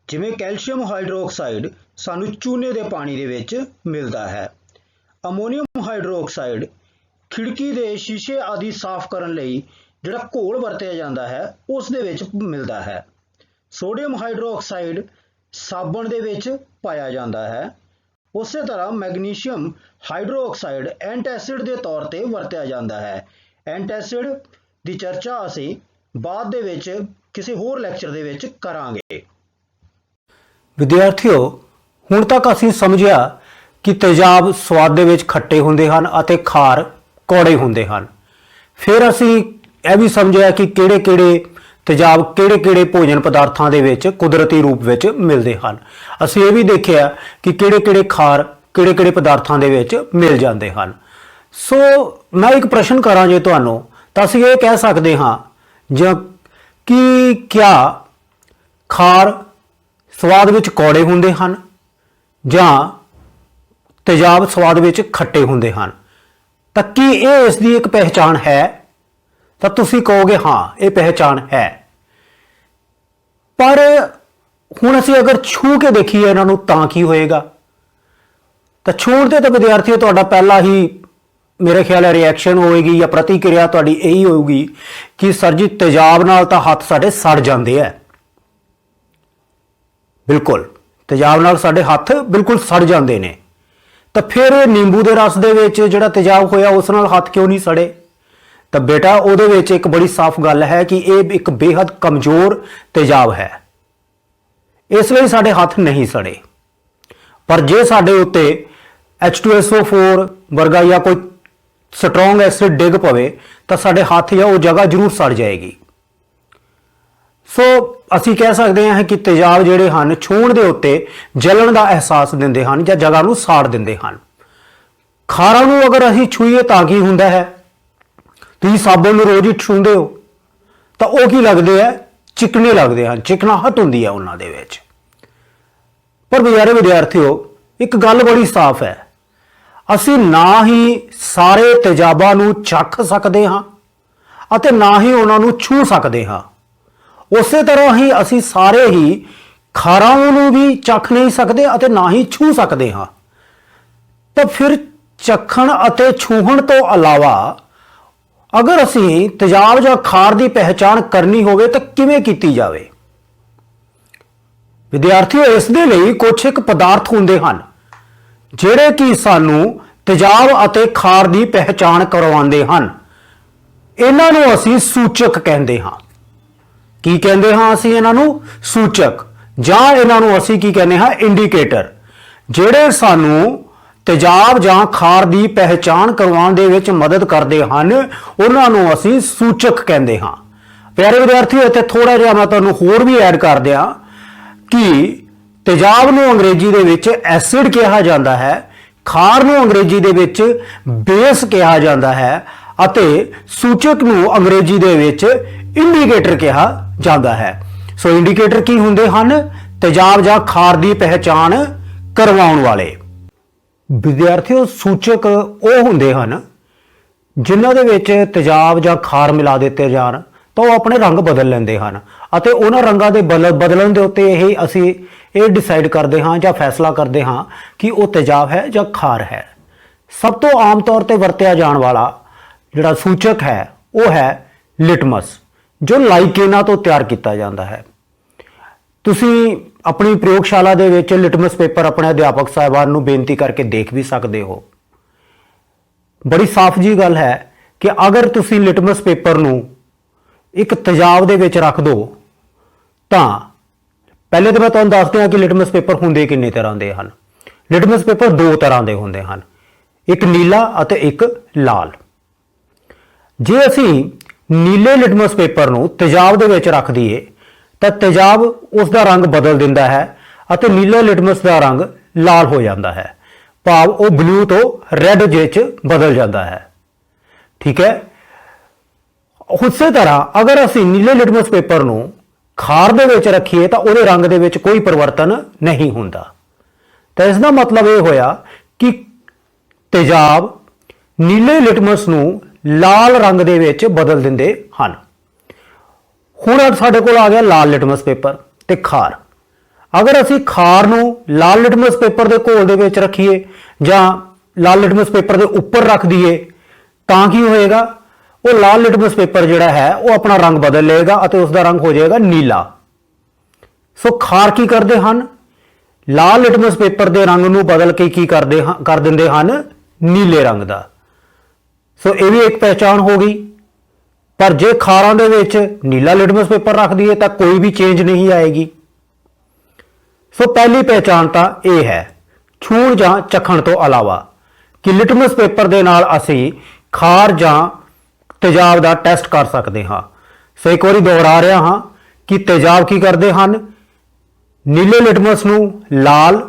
ਜਿਵੇਂ ਕੈਲਸ਼ੀਅਮ ਹਾਈਡਰੋਕਸਾਈਡ ਸਾਨੂੰ ਚੂਨੇ ਦੇ ਪਾਣੀ ਦੇ ਵਿੱਚ ਮਿਲਦਾ ਹੈ। ਅਮੋਨੀਅਮ ਹਾਈਡਰੋਕਸਾਈਡ ਖਿੜਕੀ ਦੇ ਸ਼ੀਸ਼ੇ ਆਦਿ ਸਾਫ਼ ਕਰਨ ਲਈ ਜਿਹੜਾ ਘੋਲ ਵਰਤਿਆ ਜਾਂਦਾ ਹੈ ਉਸ ਦੇ ਵਿੱਚ ਮਿਲਦਾ ਹੈ। ਸੋਡੀਅਮ ਹਾਈਡਰੋਕਸਾਈਡ ਸਾਬਣ ਦੇ ਵਿੱਚ ਪਾਇਆ ਜਾਂਦਾ ਹੈ। ਉਸੇ ਤਰ੍ਹਾਂ ਮੈਗਨੀਸ਼ੀਅਮ ਹਾਈਡਰੋਕਸਾਈਡ ਐਂਟੈਸਿਡ ਦੇ ਤੌਰ ਤੇ ਵਰਤਿਆ ਜਾਂਦਾ ਹੈ। ਐਂਟੈਸਿਡ ਦੀ ਚਰਚਾ ਅਸੀਂ ਬਾਅਦ ਦੇ ਵਿੱਚ ਕਿਸੇ ਹੋਰ ਲੈਕਚਰ ਦੇ ਵਿੱਚ ਕਰਾਂਗੇ। ਵਿਦਿਆਰਥੀਓ, ਹੁਣ ਤੱਕ ਅਸੀਂ ਸਮਝਿਆ ਕਿ ਤੇਜ਼ਾਬ ਸਵਾਦ ਦੇ ਵਿੱਚ ਖੱਟੇ ਹੁੰਦੇ ਹਨ ਅਤੇ ਖਾਰ ਕੌੜੇ ਹੁੰਦੇ ਹਨ। ਫਿਰ ਅਸੀਂ ਇਹ ਵੀ ਸਮਝਿਆ ਕਿ ਕਿਹੜੇ-ਕਿਹੜੇ ਤੇਜ਼ਾਬ ਕਿਹੜੇ-ਕਿਹੜੇ ਭੋਜਨ ਪਦਾਰਥਾਂ ਦੇ ਵਿੱਚ ਕੁਦਰਤੀ ਰੂਪ ਵਿੱਚ ਮਿਲਦੇ ਹਨ। ਅਸੀਂ ਇਹ ਵੀ ਦੇਖਿਆ ਕਿ ਕਿਹੜੇ-ਕਿਹੜੇ ਖਾਰ ਕਿਹੜੇ-ਕਿਹੜੇ ਪਦਾਰਥਾਂ ਦੇ ਵਿੱਚ ਮਿਲ ਜਾਂਦੇ ਹਨ। ਸੋ ਮੈਂ ਇੱਕ ਪ੍ਰਸ਼ਨ ਕਰਾਂ ਜੇ ਤੁਹਾਨੂੰ, ਤਾਂ ਅਸੀਂ ਇਹ ਕਹਿ ਸਕਦੇ ਹਾਂ ਜਾਂ ਕਿ ਕਿਆ ਖਾਰ ਸਵਾਦ ਵਿੱਚ ਕੌੜੇ ਹੁੰਦੇ ਹਨ ਜਾਂ ਤੇਜ਼ਾਬ ਸਵਾਦ ਵਿੱਚ ਖੱਟੇ ਹੁੰਦੇ ਹਨ? ਤਾਂ ਕੀ ਇਹ ਇਸ ਦੀ ਇੱਕ ਪਹਿਚਾਣ ਹੈ? ਤਾਂ ਤੁਸੀਂ ਕਹੋਗੇ ਹਾਂ, ਇਹ ਪਹਿਚਾਣ ਹੈ। ਪਰ ਹੁਣ ਅਸੀਂ ਅਗਰ ਛੂ ਕੇ ਦੇਖੀਏ ਇਹਨਾਂ ਨੂੰ ਤਾਂ ਕੀ ਹੋਏਗਾ? ਤਾਂ ਛੂਣ ਤੇ ਤਾਂ ਵਿਦਿਆਰਥੀਓ ਤੁਹਾਡਾ ਪਹਿਲਾ ਹੀ ਮੇਰੇ ਖਿਆਲ ਹੈ ਰਿਐਕਸ਼ਨ ਹੋਏਗੀ ਜਾਂ ਪ੍ਰਤੀਕਿਰਿਆ ਤੁਹਾਡੀ ਇਹੀ ਹੋਊਗੀ ਕਿ ਸਰ ਜੀ ਤੇਜ਼ਾਬ ਨਾਲ ਤਾਂ ਹੱਥ ਸਾਡੇ ਸੜ ਜਾਂਦੇ ਆ। ਬਿਲਕੁਲ, ਤੇਜ਼ਾਬ ਨਾਲ ਸਾਡੇ ਹੱਥ ਬਿਲਕੁਲ ਸੜ ਜਾਂਦੇ ਨੇ। ਤਾਂ ਫਿਰ ਨਿੰਬੂ ਦੇ ਰਸ ਦੇ ਵਿੱਚ ਜਿਹੜਾ ਤੇਜ਼ਾਬ ਹੋਇਆ ਉਸ ਨਾਲ ਹੱਥ ਕਿਉਂ ਨਹੀਂ ਸੜੇ? ਤਾਂ ਬੇਟਾ ਉਹਦੇ ਵਿੱਚ ਇੱਕ ਬੜੀ ਸਾਫ਼ ਗੱਲ ਹੈ ਕਿ ਇਹ ਇੱਕ ਬੇਹੱਦ ਕਮਜ਼ੋਰ ਤੇਜ਼ਾਬ ਹੈ, ਇਸ ਲਈ ਸਾਡੇ ਹੱਥ ਨਹੀਂ ਸੜੇ। ਪਰ ਜੇ ਸਾਡੇ ਉੱਤੇ H2SO4 ਵਰਗਾ ਜਾਂ ਕੋਈ ਸਟਰੋਂਗ ਐਸਿਡ ਡਿੱਗ ਪਵੇ ਤਾਂ ਸਾਡੇ ਹੱਥ ਜਾਂ ਉਹ ਜਗ੍ਹਾ ਜ਼ਰੂਰ ਸੜ ਜਾਏਗੀ। ਸੋ ਅਸੀਂ ਕਹਿ ਸਕਦੇ ਹਾਂ ਕਿ ਤੇਜ਼ਾਬ ਜਿਹੜੇ ਹਨ ਛੂਹਣ ਦੇ ਉੱਤੇ ਜਲਣ ਦਾ ਅਹਿਸਾਸ ਦਿੰਦੇ ਹਨ ਜਾਂ ਜਗ੍ਹਾ ਨੂੰ ਸਾੜ ਦਿੰਦੇ ਹਨ। ਖਾਰਾਂ ਨੂੰ ਅਗਰ ਅਸੀਂ ਛੂਈਏ ਤਾਂ ਕੀ ਹੁੰਦਾ ਹੈ? ਤੁਸੀਂ ਸਾਬਣ ਨੂੰ ਰੋਜ਼ ਹੀ ਛੂੰਹਦੇ ਹੋ ਤਾਂ ਉਹ ਕੀ ਲੱਗਦੇ ਆ? ਚਿਕਨੇ ਲੱਗਦੇ ਹਨ, ਚਿਕਨਾਹਟ ਹੁੰਦੀ ਹੈ ਉਹਨਾਂ ਦੇ ਵਿੱਚ। ਪਰ ਪਿਆਰੇ ਵਿਦਿਆਰਥੀਓ, ਇੱਕ ਗੱਲ ਬੜੀ ਸਾਫ਼ ਹੈ, ਅਸੀਂ ਨਾ ਹੀ ਸਾਰੇ ਤੇਜ਼ਾਬਾਂ ਨੂੰ ਚੱਖ ਸਕਦੇ ਹਾਂ ਅਤੇ ਨਾ ਹੀ ਉਹਨਾਂ ਨੂੰ ਛੂਹ ਸਕਦੇ ਹਾਂ। ਉਸੇ ਤਰ੍ਹਾਂ ਹੀ ਅਸੀਂ ਸਾਰੇ ਹੀ ਖਾਰਾਂ ਨੂੰ ਵੀ ਚੱਖ ਨਹੀਂ ਸਕਦੇ ਅਤੇ ਨਾ ਹੀ ਛੂਹ ਸਕਦੇ ਹਾਂ। ਤਾਂ ਫਿਰ ਚੱਖਣ ਅਤੇ ਛੂਹਣ ਤੋਂ ਇਲਾਵਾ ਅਗਰ ਅਸੀਂ ਤੇਜ਼ਾਬ ਜਾਂ ਖਾਰ ਦੀ ਪਹਿਚਾਣ ਕਰਨੀ ਹੋਵੇ ਤਾਂ ਕਿਵੇਂ ਕੀਤੀ ਜਾਵੇ? ਵਿਦਿਆਰਥੀਓ, ਇਸ ਦੇ ਲਈ ਕੁਝ ਇੱਕ ਪਦਾਰਥ ਹੁੰਦੇ ਹਨ ਜਿਹੜੇ ਕਿ ਸਾਨੂੰ ਤੇਜ਼ਾਬ ਅਤੇ ਖਾਰ ਦੀ ਪਹਿਚਾਣ ਕਰਵਾਉਂਦੇ ਹਨ। ਇਹਨਾਂ ਨੂੰ ਅਸੀਂ ਸੂਚਕ ਕਹਿੰਦੇ ਹਾਂ। ਕੀ ਕਹਿੰਦੇ ਹਾਂ ਅਸੀਂ ਇਹਨਾਂ ਨੂੰ? ਸੂਚਕ, ਜਾਂ ਇਹਨਾਂ ਨੂੰ ਅਸੀਂ ਕੀ ਕਹਿੰਦੇ ਹਾਂ? ਇੰਡੀਕੇਟਰ। ਜਿਹੜੇ ਸਾਨੂੰ ਤੇਜ਼ਾਬ ਜਾਂ ਖਾਰ ਦੀ ਪਹਿਚਾਣ ਕਰਵਾਉਣ ਦੇ ਵਿੱਚ ਮਦਦ ਕਰਦੇ ਹਨ ਉਹਨਾਂ ਨੂੰ ਅਸੀਂ ਸੂਚਕ ਕਹਿੰਦੇ ਹਾਂ। ਪਿਆਰੇ ਵਿਦਿਆਰਥੀਓ, ਇੱਥੇ ਥੋੜਾ ਜਿਹਾ ਮੈਂ ਤੁਹਾਨੂੰ ਹੋਰ ਵੀ ਐਡ ਕਰ ਦਿਆਂ ਕਿ ਤੇਜ਼ਾਬ ਨੂੰ ਅੰਗਰੇਜ਼ੀ ਦੇ ਵਿੱਚ ਐਸਿਡ ਕਿਹਾ ਜਾਂਦਾ ਹੈ, ਖਾਰ ਨੂੰ ਅੰਗਰੇਜ਼ੀ ਦੇ ਵਿੱਚ ਬੇਸ ਕਿਹਾ ਜਾਂਦਾ ਹੈ ਅਤੇ ਸੂਚਕ ਨੂੰ ਅੰਗਰੇਜ਼ੀ ਦੇ ਵਿੱਚ ਇੰਡੀਕੇਟਰ ਕਿਹਾ ਜਾਂਦਾ ਹੈ। ਸੋ ਇੰਡੀਕੇਟਰ ਕੀ ਹੁੰਦੇ ਹਨ? ਤੇਜ਼ਾਬ ਜਾਂ ਖਾਰ ਦੀ ਪਹਿਚਾਣ ਕਰਵਾਉਣ ਵਾਲੇ। ਵਿਦਿਆਰਥੀਓ, ਸੂਚਕ ਉਹ ਹੁੰਦੇ ਹਨ ਜਿਨ੍ਹਾਂ ਦੇ ਵਿੱਚ ਤੇਜ਼ਾਬ ਜਾਂ ਖਾਰ ਮਿਲਾ ਦਿੱਤੇ ਜਾਣ ਤਾਂ ਉਹ ਆਪਣੇ ਰੰਗ ਬਦਲ ਲੈਂਦੇ ਹਨ ਅਤੇ ਉਹਨਾਂ ਰੰਗਾਂ ਦੇ ਬਦਲਣ ਦੇ ਉੱਤੇ ਅਸੀਂ ਇਹ ਡਿਸਾਈਡ ਕਰਦੇ ਹਾਂ ਜਾਂ ਫੈਸਲਾ ਕਰਦੇ ਹਾਂ ਕਿ ਉਹ ਤੇਜ਼ਾਬ ਹੈ ਜਾਂ ਖਾਰ ਹੈ। ਸਭ ਤੋਂ ਆਮ ਤੌਰ ਤੇ ਵਰਤਿਆ ਜਾਣ ਵਾਲਾ ਜਿਹੜਾ ਸੂਚਕ ਹੈ ਉਹ ਹੈ ਲਿਟਮਸ, ਜੋ ਲਾਈਕੇਨਾ ਤੋਂ ਤਿਆਰ ਕੀਤਾ ਜਾਂਦਾ ਹੈ। ਤੁਸੀਂ ਆਪਣੀ ਪ੍ਰਯੋਗਸ਼ਾਲਾ ਦੇ ਵਿੱਚ ਲਿਟਮਸ ਪੇਪਰ ਆਪਣੇ ਅਧਿਆਪਕ ਸਾਹਿਬਾਨ ਨੂੰ ਬੇਨਤੀ ਕਰਕੇ ਦੇਖ ਵੀ ਸਕਦੇ ਹੋ। ਬੜੀ ਸਾਫ਼ ਜੀ ਗੱਲ ਹੈ ਕਿ ਅਗਰ ਤੁਸੀਂ ਲਿਟਮਸ ਪੇਪਰ ਨੂੰ ਇੱਕ ਤੇਜ਼ਾਬ ਦੇ ਵਿੱਚ ਰੱਖ ਦਿਓ ਤਾਂ ਪਹਿਲੇ ਤਾਂ ਮੈਂ ਤੁਹਾਨੂੰ ਦੱਸ ਦਿਆਂ ਕਿ ਲਿਟਮਸ ਪੇਪਰ ਹੁੰਦੇ ਕਿੰਨੇ ਤਰ੍ਹਾਂ ਦੇ ਹਨ। ਲਿਟਮਸ ਪੇਪਰ ਦੋ ਤਰ੍ਹਾਂ ਦੇ ਹੁੰਦੇ ਹਨ, ਇੱਕ ਨੀਲਾ ਅਤੇ ਇੱਕ ਲਾਲ। ਜੇ ਅਸੀਂ ਨੀਲੇ ਲਿਟਮਸ ਪੇਪਰ ਨੂੰ ਤੇਜ਼ਾਬ ਦੇ ਵਿੱਚ ਰੱਖ ਦਈਏ ਤਾਂ ਤੇਜ਼ਾਬ ਉਸ ਦਾ ਰੰਗ ਬਦਲ ਦਿੰਦਾ ਹੈ ਅਤੇ ਨੀਲੇ ਲਿਟਮਸ ਦਾ ਰੰਗ ਲਾਲ ਹੋ ਜਾਂਦਾ ਹੈ, ਭਾਵ ਉਹ ਬਲੂ ਤੋਂ ਰੈੱਡ ਵਿੱਚ ਬਦਲ ਜਾਂਦਾ ਹੈ। ਠੀਕ ਹੈ। ਉਸੇ ਤਰ੍ਹਾਂ ਅਗਰ ਅਸੀਂ ਨੀਲੇ ਲਿਟਮਸ ਪੇਪਰ ਨੂੰ ਖਾਰ ਦੇ ਵਿੱਚ ਰੱਖੀਏ ਤਾਂ ਉਹਦੇ ਰੰਗ ਦੇ ਵਿੱਚ ਕੋਈ ਪਰਿਵਰਤਨ ਨਹੀਂ ਹੁੰਦਾ। ਤਾਂ ਇਸ ਦਾ ਮਤਲਬ ਇਹ ਹੋਇਆ ਕਿ ਤੇਜ਼ਾਬ ਨੀਲੇ ਲਿਟਮਸ ਨੂੰ ਲਾਲ ਰੰਗ ਦੇ ਵਿੱਚ ਬਦਲ ਦਿੰਦੇ ਹਨ। ਹੁਣ ਸਾਡੇ ਕੋਲ ਆ ਗਿਆ ਲਾਲ ਲਿਟਮਸ ਪੇਪਰ ਤੇ ਖਾਰ। ਅਗਰ ਅਸੀਂ ਖਾਰ ਨੂੰ ਲਾਲ ਲਿਟਮਸ ਪੇਪਰ ਦੇ ਘੋਲ ਦੇ ਵਿੱਚ ਰੱਖੀਏ ਜਾਂ ਲਾਲ ਲਿਟਮਸ ਪੇਪਰ ਦੇ ਉੱਪਰ ਰੱਖ ਦਈਏ ਤਾਂ ਕੀ ਹੋਏਗਾ? ਉਹ ਲਾਲ ਲਿਟਮਸ ਪੇਪਰ ਜਿਹੜਾ ਹੈ ਉਹ ਆਪਣਾ ਰੰਗ ਬਦਲ ਲਏਗਾ ਅਤੇ ਉਸ ਦਾ ਰੰਗ ਹੋ ਜਾਏਗਾ ਨੀਲਾ। ਸੋ ਖਾਰ ਕੀ ਕਰਦੇ ਹਨ? ਲਾਲ ਲਿਟਮਸ ਪੇਪਰ ਦੇ ਰੰਗ ਨੂੰ ਬਦਲ ਕੇ ਕੀ ਕਰ ਦਿੰਦੇ ਹਨ? ਨੀਲੇ ਰੰਗ ਦਾ। ਸੋ ਇਹ ਵੀ ਇੱਕ ਪਹਿਚਾਣ ਹੋ ਗਈ। ਪਰ ਜੇ ਖਾਰਾਂ ਦੇ ਵਿੱਚ ਨੀਲਾ ਲਿਟਮਸ ਪੇਪਰ ਰੱਖ ਦਈਏ ਤਾਂ ਕੋਈ ਵੀ ਚੇਂਜ ਨਹੀਂ ਆਏਗੀ। ਸੋ ਪਹਿਲੀ ਪਹਿਚਾਣ ਤਾਂ ਇਹ ਹੈ, ਛੂਣ ਜਾਂ ਚਖਣ ਤੋਂ ਇਲਾਵਾ, ਕਿ ਲਿਟਮਸ ਪੇਪਰ ਦੇ ਨਾਲ ਅਸੀਂ ਖਾਰ ਜਾਂ ਤੇਜ਼ਾਬ ਦਾ ਟੈਸਟ ਕਰ ਸਕਦੇ ਹਾਂ। ਸੋ ਇੱਕ ਵਾਰੀ ਦੁਹਰਾ ਰਿਹਾ ਹਾਂ ਕਿ ਤੇਜ਼ਾਬ ਕੀ ਕਰਦੇ ਹਨ? ਨੀਲੇ ਲਿਟਮਸ ਨੂੰ ਲਾਲ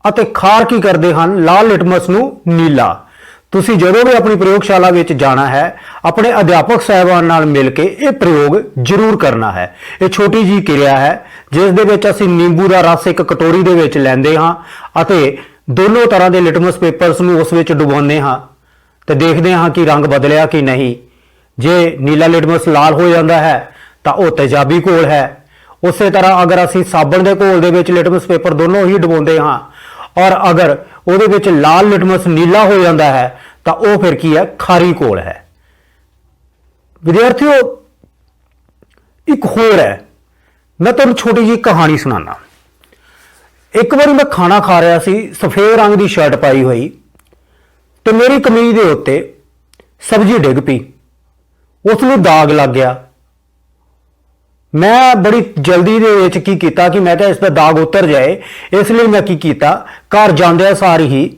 ਅਤੇ ਖਾਰ ਕੀ ਕਰਦੇ ਹਨ? ਲਾਲ ਲਿਟਮਸ ਨੂੰ ਨੀਲਾ। ਤੁਸੀਂ ਜਦੋਂ ਵੀ ਆਪਣੀ ਪ੍ਰਯੋਗਸ਼ਾਲਾ ਵਿੱਚ ਜਾਣਾ ਹੈ ਆਪਣੇ ਅਧਿਆਪਕ ਸਾਹਿਬਾਨ ਨਾਲ ਮਿਲ ਕੇ ਇਹ ਪ੍ਰਯੋਗ ਜ਼ਰੂਰ ਕਰਨਾ ਹੈ। ਇਹ ਛੋਟੀ ਜਿਹੀ ਕਿਰਿਆ ਹੈ ਜਿਸ ਦੇ ਵਿੱਚ ਅਸੀਂ ਨਿੰਬੂ ਦਾ ਰਸ ਇੱਕ ਕਟੋਰੀ ਦੇ ਵਿੱਚ ਲੈਂਦੇ ਹਾਂ ਅਤੇ ਦੋਨੋਂ ਤਰ੍ਹਾਂ ਦੇ ਲਿਟਮਸ ਪੇਪਰਸ ਨੂੰ ਉਸ ਵਿੱਚ ਡੁਬੋਉਂਦੇ ਹਾਂ ਤੇ ਦੇਖਦੇ ਹਾਂ ਕਿ ਰੰਗ ਬਦਲਿਆ ਕਿ ਨਹੀਂ। ਜੇ ਨੀਲਾ ਲਿਟਮਸ ਲਾਲ ਹੋ ਜਾਂਦਾ ਹੈ ਤਾਂ ਉਹ ਤੇਜ਼ਾਬੀ ਘੋਲ ਹੈ। ਉਸੇ ਤਰ੍ਹਾਂ ਅਗਰ ਅਸੀਂ ਸਾਬਣ ਦੇ ਘੋਲ ਦੇ ਵਿੱਚ ਲਿਟਮਸ ਪੇਪਰ ਦੋਨੋਂ ਹੀ ਡੁਬੋਉਂਦੇ ਹਾਂ ਔਰ ਅਗਰ ਉਹਦੇ ਵਿੱਚ ਲਾਲ ਲਿਟਮਸ ਨੀਲਾ ਹੋ ਜਾਂਦਾ ਹੈ ਤਾਂ ਉਹ ਫਿਰ ਕੀ ਹੈ? ਖਾਰੀ ਘੋਲ ਹੈ। ਵਿਦਿਆਰਥੀਓ, ਇੱਕ ਹੋਰ ਹੈ, ਮੈਂ ਤੁਹਾਨੂੰ ਛੋਟੀ ਜਿਹੀ ਕਹਾਣੀ ਸੁਣਾਉਣਾ। ਇੱਕ ਵਾਰੀ ਮੈਂ ਖਾਣਾ ਖਾ ਰਿਹਾ ਸੀ, ਸਫੇਦ ਰੰਗ ਦੀ ਸ਼ਰਟ ਪਾਈ ਹੋਈ, ਤੇ ਮੇਰੀ ਕਮੀਜ਼ ਦੇ ਉੱਤੇ ਸਬਜ਼ੀ ਡਿੱਗ ਪਈ, ਉਸ ਨੂੰ ਦਾਗ ਲੱਗ ਗਿਆ। ਮੈਂ ਬੜੀ ਜਲਦੀ ਦੇ ਵਿੱਚ ਕੀ ਕੀਤਾ ਕਿ ਮੈਂ ਕਿਹਾ ਇਸ ਦਾ ਦਾਗ ਉਤਰ ਜਾਏ, ਇਸ ਲਈ ਮੈਂ ਕੀ ਕੀਤਾ, ਘਰ ਜਾਂਦਿਆਂ ਸਾਰ ਹੀ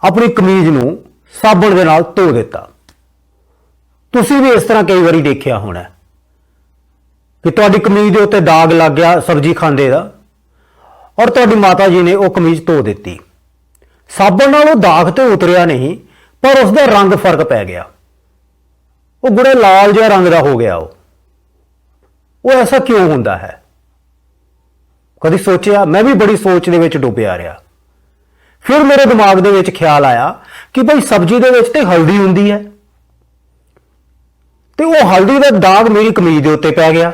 ਆਪਣੀ ਕਮੀਜ਼ ਨੂੰ ਸਾਬਣ ਦੇ ਨਾਲ ਧੋ ਦਿੱਤਾ। ਤੁਸੀਂ ਵੀ ਇਸ ਤਰ੍ਹਾਂ ਕਈ ਵਾਰੀ ਦੇਖਿਆ ਹੋਣਾ ਕਿ ਤੁਹਾਡੀ ਕਮੀਜ਼ ਦੇ ਉੱਤੇ ਦਾਗ ਲੱਗ ਗਿਆ ਸਬਜ਼ੀ ਖਾਂਦੇ ਦਾ ਔਰ ਤੁਹਾਡੀ ਮਾਤਾ ਜੀ ਨੇ ਉਹ ਕਮੀਜ਼ ਧੋ ਦਿੱਤੀ। ਸਾਬਣ ਨਾਲ ਉਹ ਦਾਗ ਤੇ ਉਤਰਿਆ ਨਹੀਂ ਪਰ ਉਸ ਦਾ ਰੰਗ ਫਰਕ ਪੈ ਗਿਆ, ਉਹ ਗੂੜੇ ਲਾਲ ਜਿਹਾ ਰੰਗ ਦਾ ਹੋ ਗਿਆ। ਉਹ ਐਸਾ ਕਿਉਂ ਹੁੰਦਾ ਹੈ? ਕਦੀ ਸੋਚਿਆ? ਮੈਂ ਵੀ ਬੜੀ ਸੋਚ ਦੇ ਵਿੱਚ ਡੁੱਬਿਆ ਰਿਹਾ। ਫਿਰ ਮੇਰੇ ਦਿਮਾਗ ਦੇ ਵਿੱਚ ਖਿਆਲ ਆਇਆ ਕਿ ਭਾਈ ਸਬਜ਼ੀ ਦੇ ਵਿੱਚ ਤੇ ਹਲਦੀ ਹੁੰਦੀ ਹੈ ਤੇ ਉਹ ਹਲਦੀ ਦਾ ਦਾਗ ਮੇਰੀ ਕਮੀਜ਼ ਦੇ ਉੱਤੇ ਪੈ ਗਿਆ।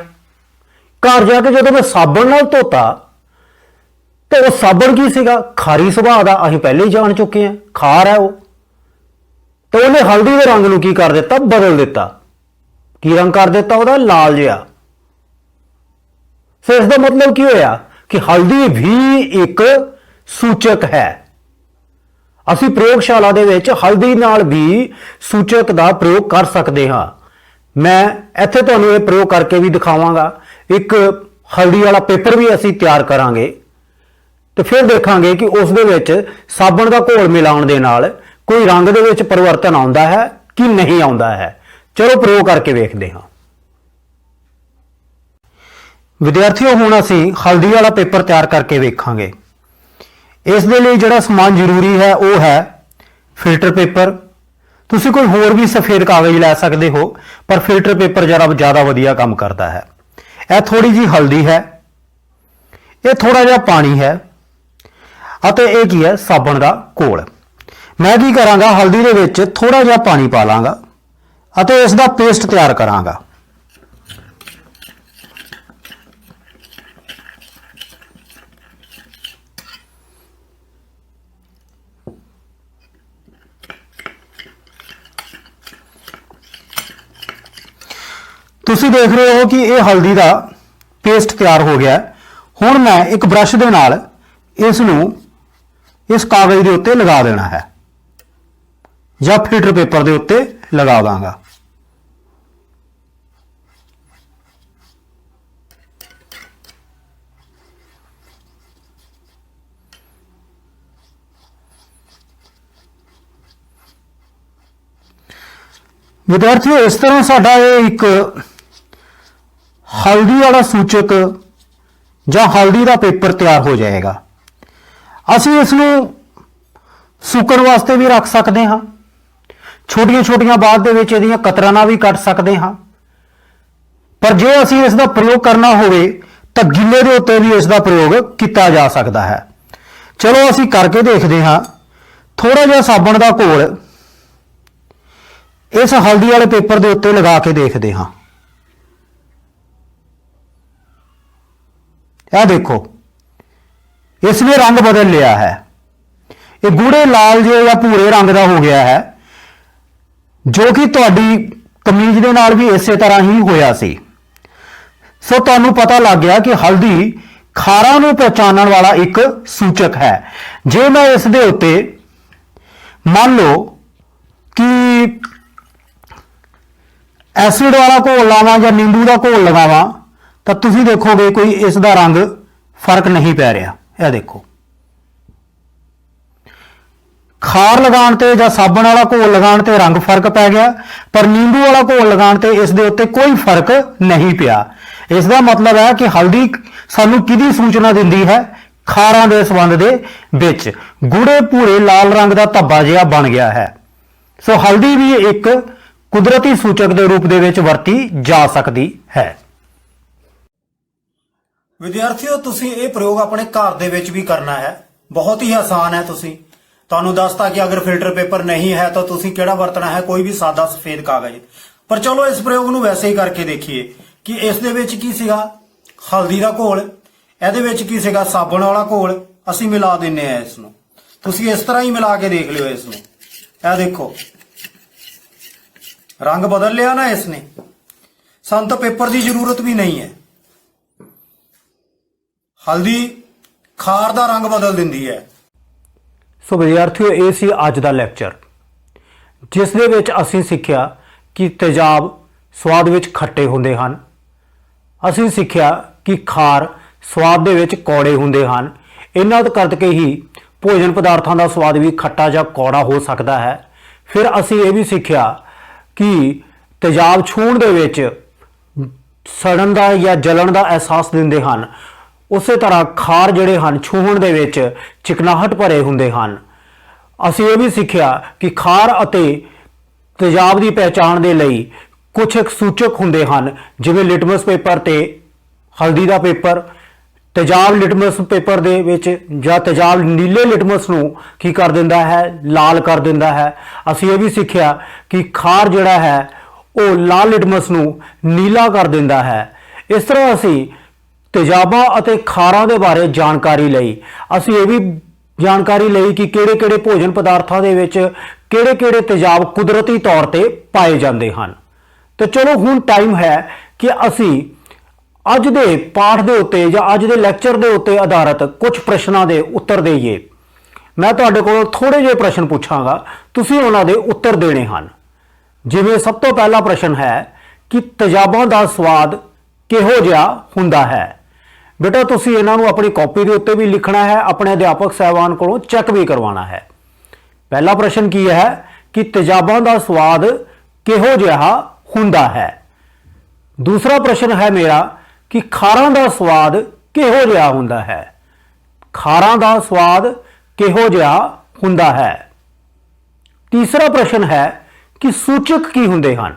ਘਰ ਜਾ ਕੇ ਜਦੋਂ ਮੈਂ ਸਾਬਣ ਨਾਲ ਧੋਤਾ ਤੇ ਉਹ ਸਾਬਣ ਕੀ ਸੀਗਾ? ਖਾਰੀ ਸੁਭਾਅ ਦਾ। ਅਸੀਂ ਪਹਿਲੇ ਹੀ ਜਾਣ ਚੁੱਕੇ ਹਾਂ, ਖਾਰ ਹੈ ਉਹ। ਤੇ ਉਹਨੇ ਹਲਦੀ ਦੇ ਰੰਗ ਨੂੰ ਕੀ ਕਰ ਦਿੱਤਾ? ਬਦਲ ਦਿੱਤਾ। ਕੀ ਰੰਗ ਕਰ ਦਿੱਤਾ ਉਹਦਾ? ਲਾਲ ਜਿਹਾ। ਸੋ ਇਸ ਦਾ ਮਤਲਬ ਕੀ ਹੋਇਆ ਕਿ ਹਲਦੀ ਵੀ ਇੱਕ ਸੂਚਕ ਹੈ। ਅਸੀਂ ਪ੍ਰਯੋਗਸ਼ਾਲਾ ਦੇ ਵਿੱਚ ਹਲਦੀ ਨਾਲ ਵੀ ਸੂਚਕ ਦਾ ਪ੍ਰਯੋਗ ਕਰ ਸਕਦੇ ਹਾਂ। ਮੈਂ ਇੱਥੇ ਤੁਹਾਨੂੰ ਇਹ ਪ੍ਰਯੋਗ ਕਰਕੇ ਵੀ ਦਿਖਾਵਾਂਗਾ। ਇੱਕ ਹਲਦੀ ਵਾਲਾ ਪੇਪਰ ਵੀ ਅਸੀਂ ਤਿਆਰ ਕਰਾਂਗੇ ਤੇ ਫਿਰ ਦੇਖਾਂਗੇ ਕਿ ਉਸ ਦੇ ਵਿੱਚ ਸਾਬਣ ਦਾ ਘੋਲ ਮਿਲਾਉਣ ਦੇ ਨਾਲ ਕੋਈ ਰੰਗ ਦੇ ਵਿੱਚ ਪਰਿਵਰਤਨ ਆਉਂਦਾ ਹੈ ਕਿ ਨਹੀਂ ਆਉਂਦਾ ਹੈ। ਚਲੋ ਪ੍ਰਯੋਗ ਕਰਕੇ ਵੇਖਦੇ ਹਾਂ। ਵਿਦਿਆਰਥੀਓ, ਹੁਣ ਅਸੀਂ ਹਲਦੀ ਵਾਲਾ ਪੇਪਰ ਤਿਆਰ ਕਰਕੇ ਵੇਖਾਂਗੇ। ਇਸ ਦੇ ਲਈ ਜਿਹੜਾ ਸਮਾਨ ਜ਼ਰੂਰੀ ਹੈ ਉਹ ਹੈ ਫਿਲਟਰ ਪੇਪਰ। ਤੁਸੀਂ ਕੋਈ ਹੋਰ ਵੀ ਸਫੇਦ ਕਾਗਜ਼ ਲੈ ਸਕਦੇ ਹੋ ਪਰ ਫਿਲਟਰ ਪੇਪਰ ਜ਼ਿਆਦਾ ਵਧੀਆ ਕੰਮ ਕਰਦਾ ਹੈ। ਇਹ ਥੋੜੀ ਜਿਹੀ ਹਲਦੀ ਹੈ, ਇਹ ਥੋੜਾ ਜਿਹਾ ਪਾਣੀ ਹੈ ਅਤੇ ਇਹ ਕੀ ਹੈ? ਸਾਬਣ ਦਾ ਘੋਲ। ਮੈਂ ਕੀ ਕਰਾਂਗਾ, ਹਲਦੀ ਦੇ ਵਿੱਚ ਥੋੜਾ ਜਿਹਾ ਪਾਣੀ ਪਾ ਲਾਂਗਾ ਅਤੇ ਇਸ ਦਾ ਪੇਸਟ ਤਿਆਰ ਕਰਾਂਗਾ। ਤੁਸੀਂ ਦੇਖ ਰਹੇ ਹੋ ਕਿ ਇਹ ਹਲਦੀ ਦਾ ਪੇਸਟ ਤਿਆਰ ਹੋ ਗਿਆ। ਹੁਣ ਮੈਂ ਇੱਕ ਬ੍ਰਸ਼ ਦੇ ਨਾਲ ਇਸ ਨੂੰ ਇਸ ਕਾਗਜ਼ ਦੇ ਉੱਤੇ ਲਗਾ ਦੇਣਾ ਹੈ ਜਾਂ ਫਿਲਟਰ ਪੇਪਰ ਦੇ ਉੱਤੇ ਲਗਾ ਦਾਂਗਾ। ਵਿਦਿਆਰਥੀਓ, ਇਸ ਤਰ੍ਹਾਂ ਸਾਡਾ ਇਹ ਇੱਕ ਹਲਦੀ ਵਾਲਾ ਸੂਚਕ ਜਾਂ ਹਲਦੀ ਦਾ ਪੇਪਰ ਤਿਆਰ ਹੋ ਜਾਏਗਾ। ਅਸੀਂ ਇਸ ਨੂੰ ਸੁੱਕਣ ਵਾਸਤੇ ਵੀ ਰੱਖ ਸਕਦੇ ਹਾਂ, ਛੋਟੀਆਂ ਛੋਟੀਆਂ ਬਾਅਦ ਦੇ ਵਿੱਚ ਇਹਦੀਆਂ ਕਤਰਾਨਾਂ ਵੀ ਕੱਟ ਸਕਦੇ ਹਾਂ। ਪਰ ਜੇ ਅਸੀਂ ਇਸ ਦਾ ਪ੍ਰਯੋਗ ਕਰਨਾ ਹੋਵੇ ਤਾਂ ਗਿੱਲੇ ਦੇ ਉੱਤੇ ਵੀ ਇਸ ਦਾ ਪ੍ਰਯੋਗ ਕੀਤਾ ਜਾ ਸਕਦਾ ਹੈ। ਚਲੋ ਅਸੀਂ ਕਰਕੇ ਦੇਖਦੇ ਹਾਂ। ਥੋੜਾ ਜਿਹਾ ਸਾਬਣ ਦਾ ਘੋਲ ਇਸ ਹਲਦੀ ਵਾਲੇ ਪੇਪਰ ਦੇ ਉੱਤੇ ਲਗਾ ਕੇ ਦੇਖਦੇ ਹਾਂ। ਇਹ ਦੇਖੋ, ਇਸ ਨੇ ਰੰਗ ਬਦਲ ਲਿਆ ਹੈ। ਇਹ ਗੂੜੇ ਲਾਲ ਜਿਹੇ ਜਾਂ ਭੂਰੇ ਰੰਗ ਦਾ ਹੋ ਗਿਆ ਹੈ, ਜੋ ਕਿ ਤੁਹਾਡੀ ਕਮੀਜ਼ ਦੇ ਨਾਲ ਵੀ ਇਸੇ ਤਰ੍ਹਾਂ ਹੀ ਹੋਇਆ ਸੀ। ਸੋ ਤੁਹਾਨੂੰ ਪਤਾ ਲੱਗ ਗਿਆ ਕਿ ਹਲਦੀ ਖਾਰਾਂ ਨੂੰ ਪਛਾਣਨ ਵਾਲਾ ਇੱਕ ਸੂਚਕ ਹੈ। ਜੇ ਮੈਂ ਇਸ ਦੇ ਉੱਤੇ ਮੰਨ ਲਓ ਕਿ ਐਸਿਡ ਵਾਲਾ ਘੋਲ ਲਾਵਾਂ ਜਾਂ ਨਿੰਬੂ ਦਾ ਘੋਲ ਲਗਾਵਾਂ ਤਾਂ ਤੁਸੀਂ ਦੇਖੋਗੇ ਕੋਈ ਇਸ ਦਾ ਰੰਗ ਫਰਕ ਨਹੀਂ ਪੈ ਰਿਹਾ। ਇਹ ਦੇਖੋ, ਖਾਰ ਲਗਾਉਣ ਤੇ ਜਾਂ ਸਾਬਣ ਵਾਲਾ ਘੋਲ ਲਗਾਉਣ ਤੇ ਰੰਗ ਫਰਕ ਪੈ ਗਿਆ, ਪਰ ਨਿੰਬੂ ਵਾਲਾ ਘੋਲ ਲਗਾਉਣ ਤੇ ਇਸ ਦੇ ਉੱਤੇ ਕੋਈ ਫਰਕ ਨਹੀਂ ਪਿਆ। ਇਸ ਦਾ ਮਤਲਬ ਹੈ ਕਿ ਹਲਦੀ ਸਾਨੂੰ ਕਿਹਦੀ ਸੂਚਨਾ ਦਿੰਦੀ ਹੈ? ਖਾਰਾਂ ਦੇ ਸੰਬੰਧ ਦੇ ਵਿੱਚ ਗੂੜੇ ਭੂਰੇ ਲਾਲ ਰੰਗ ਦਾ ਧੱਬਾ ਜਿਹਾ ਬਣ ਗਿਆ ਹੈ। ਸੋ ਹਲਦੀ ਵੀ ਇੱਕ ਕੁਦਰਤੀ ਸੂਚਕ ਦੇ ਰੂਪ ਦੇ ਵਿੱਚ ਵਰਤੀ ਜਾ ਸਕਦੀ ਹੈ। ਵਿਦਿਆਰਥੀਓ, ਤੁਸੀਂ ਇਹ ਪ੍ਰਯੋਗ ਆਪਣੇ ਘਰ ਦੇ ਵਿੱਚ ਵੀ ਕਰਨਾ ਹੈ। ਬਹੁਤ ਹੀ ਆਸਾਨ ਹੈ। ਤੁਹਾਨੂੰ ਦੱਸਤਾ ਕਿ ਅਗਰ ਫਿਲਟਰ ਪੇਪਰ ਨਹੀਂ ਹੈ ਤਾਂ ਤੁਸੀਂ ਕਿਹੜਾ ਵਰਤਣਾ ਹੈ, ਕੋਈ ਵੀ ਸਾਦਾ ਸਫੇਦ ਕਾਗਜ਼। ਪਰ ਚਲੋ ਇਸ ਪ੍ਰਯੋਗ ਨੂੰ ਵੈਸੇ ਹੀ ਕਰਕੇ ਦੇਖੀਏ ਕਿ ਇਸ ਦੇ ਵਿੱਚ ਕੀ ਸੀਗਾ, ਹਲਦੀ ਦਾ ਘੋਲ, ਇਹਦੇ ਵਿੱਚ ਕੀ ਸੀਗਾ, ਸਾਬਣ ਵਾਲਾ ਘੋਲ। ਅਸੀਂ ਮਿਲਾ ਦਿੰਨੇ ਆ ਇਸ ਨੂੰ। ਤੁਸੀਂ ਇਸ ਤਰ੍ਹਾਂ ਹੀ ਮਿਲਾ ਕੇ ਦੇਖ ਲਿਓ ਇਸ ਨੂੰ। ਇਹ ਦੇਖੋ, ਰੰਗ ਬਦਲ ਲਿਆ ਨਾ ਇਸ ਨੇ। ਸਾਨੂੰ ਤਾਂ ਪੇਪਰ ਦੀ ਜ਼ਰੂਰਤ ਵੀ ਨਹੀਂ ਹੈ। ਹਲਦੀ ਖਾਰ ਦਾ ਰੰਗ ਬਦਲ ਦਿੰਦੀ ਹੈ। ਸੋ ਵਿਦਿਆਰਥੀਓ, ਇਹ ਸੀ ਅੱਜ ਦਾ ਲੈਕਚਰ, ਜਿਸ ਦੇ ਵਿੱਚ ਅਸੀਂ ਸਿੱਖਿਆ ਕਿ ਤੇਜ਼ਾਬ ਸਵਾਦ ਵਿੱਚ ਖੱਟੇ ਹੁੰਦੇ ਹਨ। ਅਸੀਂ ਸਿੱਖਿਆ ਕਿ ਖਾਰ ਸਵਾਦ ਦੇ ਵਿੱਚ ਕੌੜੇ ਹੁੰਦੇ ਹਨ। ਇਹਨਾਂ ਕਰਕੇ ਹੀ ਭੋਜਨ ਪਦਾਰਥਾਂ ਦਾ ਸਵਾਦ ਵੀ ਖੱਟਾ ਜਾਂ ਕੌੜਾ ਹੋ ਸਕਦਾ ਹੈ। ਫਿਰ ਅਸੀਂ ਇਹ ਵੀ ਸਿੱਖਿਆ ਕਿ ਤੇਜ਼ਾਬ ਛੂਹਣ ਦੇ ਵਿੱਚ ਸੜਨ ਦਾ ਜਾਂ ਜਲਣ ਦਾ ਅਹਿਸਾਸ ਦਿੰਦੇ ਹਨ। ਉਸੇ ਤਰ੍ਹਾਂ ਖਾਰ ਜਿਹੜੇ ਹਨ ਛੂਹਣ ਦੇ ਵਿੱਚ ਚਿਕਨਾਹਟ ਭਰੇ ਹੁੰਦੇ ਹਨ। ਅਸੀਂ ਇਹ ਵੀ ਸਿੱਖਿਆ ਕਿ ਖਾਰ ਅਤੇ ਤੇਜ਼ਾਬ ਦੀ ਪਹਿਚਾਣ ਦੇ ਲਈ ਕੁਝ ਇੱਕ ਸੂਚਕ ਹੁੰਦੇ ਹਨ, ਜਿਵੇਂ ਲਿਟਮਸ ਪੇਪਰ ਤੇ ਹਲਦੀ ਦਾ ਪੇਪਰ। ਤੇਜ਼ਾਬ ਲਿਟਮਸ ਪੇਪਰ ਦੇ ਵਿੱਚ ਜਾਂ ਤੇਜ਼ਾਬ ਨੀਲੇ ਲਿਟਮਸ ਨੂੰ ਕੀ ਕਰ ਦਿੰਦਾ ਹੈ, ਲਾਲ ਕਰ ਦਿੰਦਾ ਹੈ। ਅਸੀਂ ਇਹ ਵੀ ਸਿੱਖਿਆ ਕਿ ਖਾਰ ਜਿਹੜਾ ਹੈ ਉਹ ਲਾਲ ਲਿਟਮਸ ਨੂੰ ਨੀਲਾ ਕਰ ਦਿੰਦਾ ਹੈ। ਇਸ ਤਰ੍ਹਾਂ ਅਸੀਂ ਤੇਜ਼ਾਬਾਂ ਅਤੇ ਖਾਰਾਂ ਦੇ ਬਾਰੇ ਜਾਣਕਾਰੀ ਲਈ। ਅਸੀਂ ਇਹ ਵੀ ਜਾਣਕਾਰੀ ਲਈ ਕਿ ਕਿਹੜੇ-ਕਿਹੜੇ ਭੋਜਨ ਪਦਾਰਥਾਂ ਦੇ ਵਿੱਚ ਕਿਹੜੇ-ਕਿਹੜੇ ਤੇਜ਼ਾਬ ਕੁਦਰਤੀ ਤੌਰ ਤੇ ਪਾਏ ਜਾਂਦੇ ਹਨ। ਤੇ ਚਲੋ ਹੁਣ ਟਾਈਮ ਹੈ ਕਿ ਅਸੀਂ ਅੱਜ ਦੇ ਪਾਠ ਦੇ ਉੱਤੇ ਜਾਂ ਅੱਜ ਦੇ ਲੈਕਚਰ ਦੇ ਉੱਤੇ ਆਧਾਰਿਤ ਕੁਝ ਪ੍ਰਸ਼ਨਾਂ ਦੇ ਉੱਤਰ ਦੇਈਏ। ਮੈਂ ਤੁਹਾਡੇ ਕੋਲੋਂ ਥੋੜੇ ਜਿਹੇ ਪ੍ਰਸ਼ਨ ਪੁੱਛਾਂਗਾ, ਤੁਸੀਂ ਉਹਨਾਂ ਦੇ ਉੱਤਰ ਦੇਣੇ ਹਨ। ਜਿਵੇਂ ਸਭ ਤੋਂ ਪਹਿਲਾ ਪ੍ਰਸ਼ਨ ਹੈ ਕਿ ਤੇਜ਼ਾਬਾਂ ਦਾ ਸਵਾਦ ਕਿਹੋ ਜਿਹਾ ਹੁੰਦਾ ਹੈ? ਬੇਟਾ, ਤੁਸੀਂ ਇਹਨਾਂ ਨੂੰ ਆਪਣੀ ਕਾਪੀ ਦੇ ਉੱਤੇ ਵੀ ਲਿਖਣਾ ਹੈ, ਆਪਣੇ ਅਧਿਆਪਕ ਸਾਹਿਬਾਨ ਕੋਲੋਂ ਚੈੱਕ ਵੀ ਕਰਵਾਉਣਾ ਹੈ। ਪਹਿਲਾ ਪ੍ਰਸ਼ਨ ਕੀ ਹੈ ਕਿ ਤੇਜ਼ਾਬਾਂ ਦਾ ਸਵਾਦ ਕਿਹੋ ਜਿਹਾ ਹੁੰਦਾ ਹੈ। ਦੂਸਰਾ ਪ੍ਰਸ਼ਨ ਹੈ ਮੇਰਾ ਕਿ ਖਾਰਾਂ ਦਾ ਸਵਾਦ ਕਿਹੋ ਜਿਹਾ ਹੁੰਦਾ ਹੈ। ਖਾਰਾਂ ਦਾ ਸਵਾਦ ਕਿਹੋ ਜਿਹਾ ਹੁੰਦਾ ਹੈ। ਤੀਸਰਾ ਪ੍ਰਸ਼ਨ ਹੈ ਕਿ ਸੂਚਕ ਕੀ ਹੁੰਦੇ ਹਨ।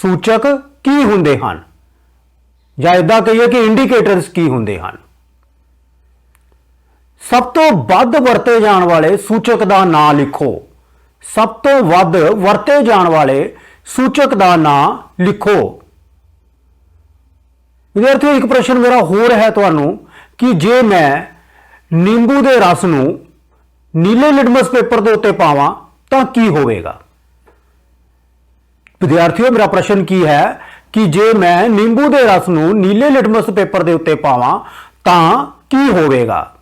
ਸੂਚਕ ਕੀ ਹੁੰਦੇ ਹਨ, ਜਾਂ ਇਦਾਂ ਕਹੀਏ ਕਿ ਇੰਡੀਕੇਟਰਸ ਕੀ ਹੁੰਦੇ ਹਨ। ਸਭ ਤੋਂ ਵੱਧ ਵਰਤੇ ਜਾਣ ਵਾਲੇ ਸੂਚਕ ਦਾ ਨਾਂ ਲਿਖੋ। ਸਭ ਤੋਂ ਵੱਧ ਵਰਤੇ ਜਾਣ ਵਾਲੇ ਸੂਚਕ ਦਾ ਨਾਂ ਲਿਖੋ। ਵਿਦਿਆਰਥੀਓ, ਇੱਕ ਪ੍ਰਸ਼ਨ ਮੇਰਾ ਹੋਰ ਹੈ ਤੁਹਾਨੂੰ ਕਿ ਜੇ ਮੈਂ ਨਿੰਬੂ ਦੇ ਰਸ ਨੂੰ ਨੀਲੇ ਲਿਟਮਸ ਪੇਪਰ ਦੇ ਉੱਤੇ ਪਾਵਾਂ ਤਾਂ ਕੀ ਹੋਵੇਗਾ? ਵਿਦਿਆਰਥੀਓ, ਮੇਰਾ ਪ੍ਰਸ਼ਨ ਕੀ ਹੈ ਕਿ ਜੇ ਮੈਂ ਨਿੰਬੂ ਦੇ ਰਸ ਨੂੰ ਨੀਲੇ ਲਿਟਮਸ ਪੇਪਰ ਦੇ ਉੱਤੇ ਪਾਵਾਂ ਤਾਂ ਕੀ ਹੋਵੇਗਾ?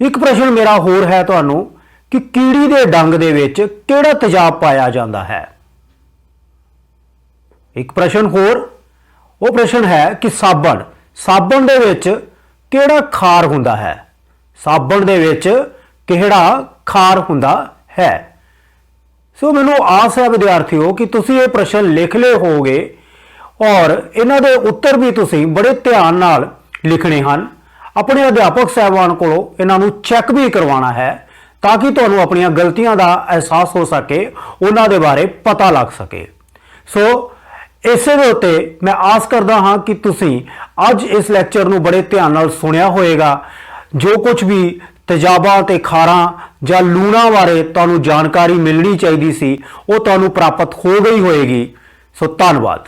ਇੱਕ ਪ੍ਰਸ਼ਨ ਮੇਰਾ ਹੋਰ ਹੈ ਤੁਹਾਨੂੰ ਕਿ ਕੀੜੀ ਦੇ ਡੰਗ ਦੇ ਵਿੱਚ ਕਿਹੜਾ ਤੇਜ਼ਾਬ ਪਾਇਆ ਜਾਂਦਾ ਹੈ? ਇੱਕ ਪ੍ਰਸ਼ਨ ਹੋਰ, ਉਹ ਪ੍ਰਸ਼ਨ ਹੈ ਕਿ ਸਾਬਣ ਦੇ ਵਿੱਚ ਕਿਹੜਾ ਖਾਰ ਹੁੰਦਾ ਹੈ? ਸਾਬਣ ਦੇ ਵਿੱਚ ਕਿਹੜਾ ਖਾਰ ਹੁੰਦਾ ਹੈ? ਸੋ ਮੈਨੂੰ ਆਸ ਹੈ ਵਿਦਿਆਰਥੀਓ ਕਿ ਤੁਸੀਂ ਇਹ ਪ੍ਰਸ਼ਨ ਲਿਖ ਲਏ ਹੋਵੋਗੇ ਔਰ ਇਹਨਾਂ ਦੇ ਉੱਤਰ ਵੀ ਤੁਸੀਂ ਬੜੇ ਧਿਆਨ ਨਾਲ ਲਿਖਣੇ ਹਨ। ਆਪਣੇ ਅਧਿਆਪਕ ਸਾਹਿਬਾਨ ਕੋਲੋਂ ਇਹਨਾਂ ਨੂੰ ਚੈੱਕ ਵੀ ਕਰਵਾਉਣਾ ਹੈ ਤਾਂ ਕਿ ਤੁਹਾਨੂੰ ਆਪਣੀਆਂ ਗਲਤੀਆਂ ਦਾ ਅਹਿਸਾਸ ਹੋ ਸਕੇ, ਉਹਨਾਂ ਦੇ ਬਾਰੇ ਪਤਾ ਲੱਗ ਸਕੇ। ਸੋ ਇਸੇ ਦੇ ਉੱਤੇ ਮੈਂ ਆਸ ਕਰਦਾ ਹਾਂ ਕਿ ਤੁਸੀਂ ਅੱਜ ਇਸ ਲੈਕਚਰ ਨੂੰ ਬੜੇ ਧਿਆਨ ਨਾਲ ਸੁਣਿਆ ਹੋਵੇਗਾ। ਜੋ ਕੁਝ ਵੀ ਤੇਜ਼ਾਬਾਂ ਤੇ ਖਾਰਾਂ ਜਾਂ ਲੂਣਾਂ ਬਾਰੇ ਤੁਹਾਨੂੰ ਜਾਣਕਾਰੀ ਮਿਲਣੀ ਚਾਹੀਦੀ ਸੀ ਉਹ ਤੁਹਾਨੂੰ ਪ੍ਰਾਪਤ ਹੋ ਗਈ ਹੋਵੇਗੀ। ਸੋ ਧੰਨਵਾਦ।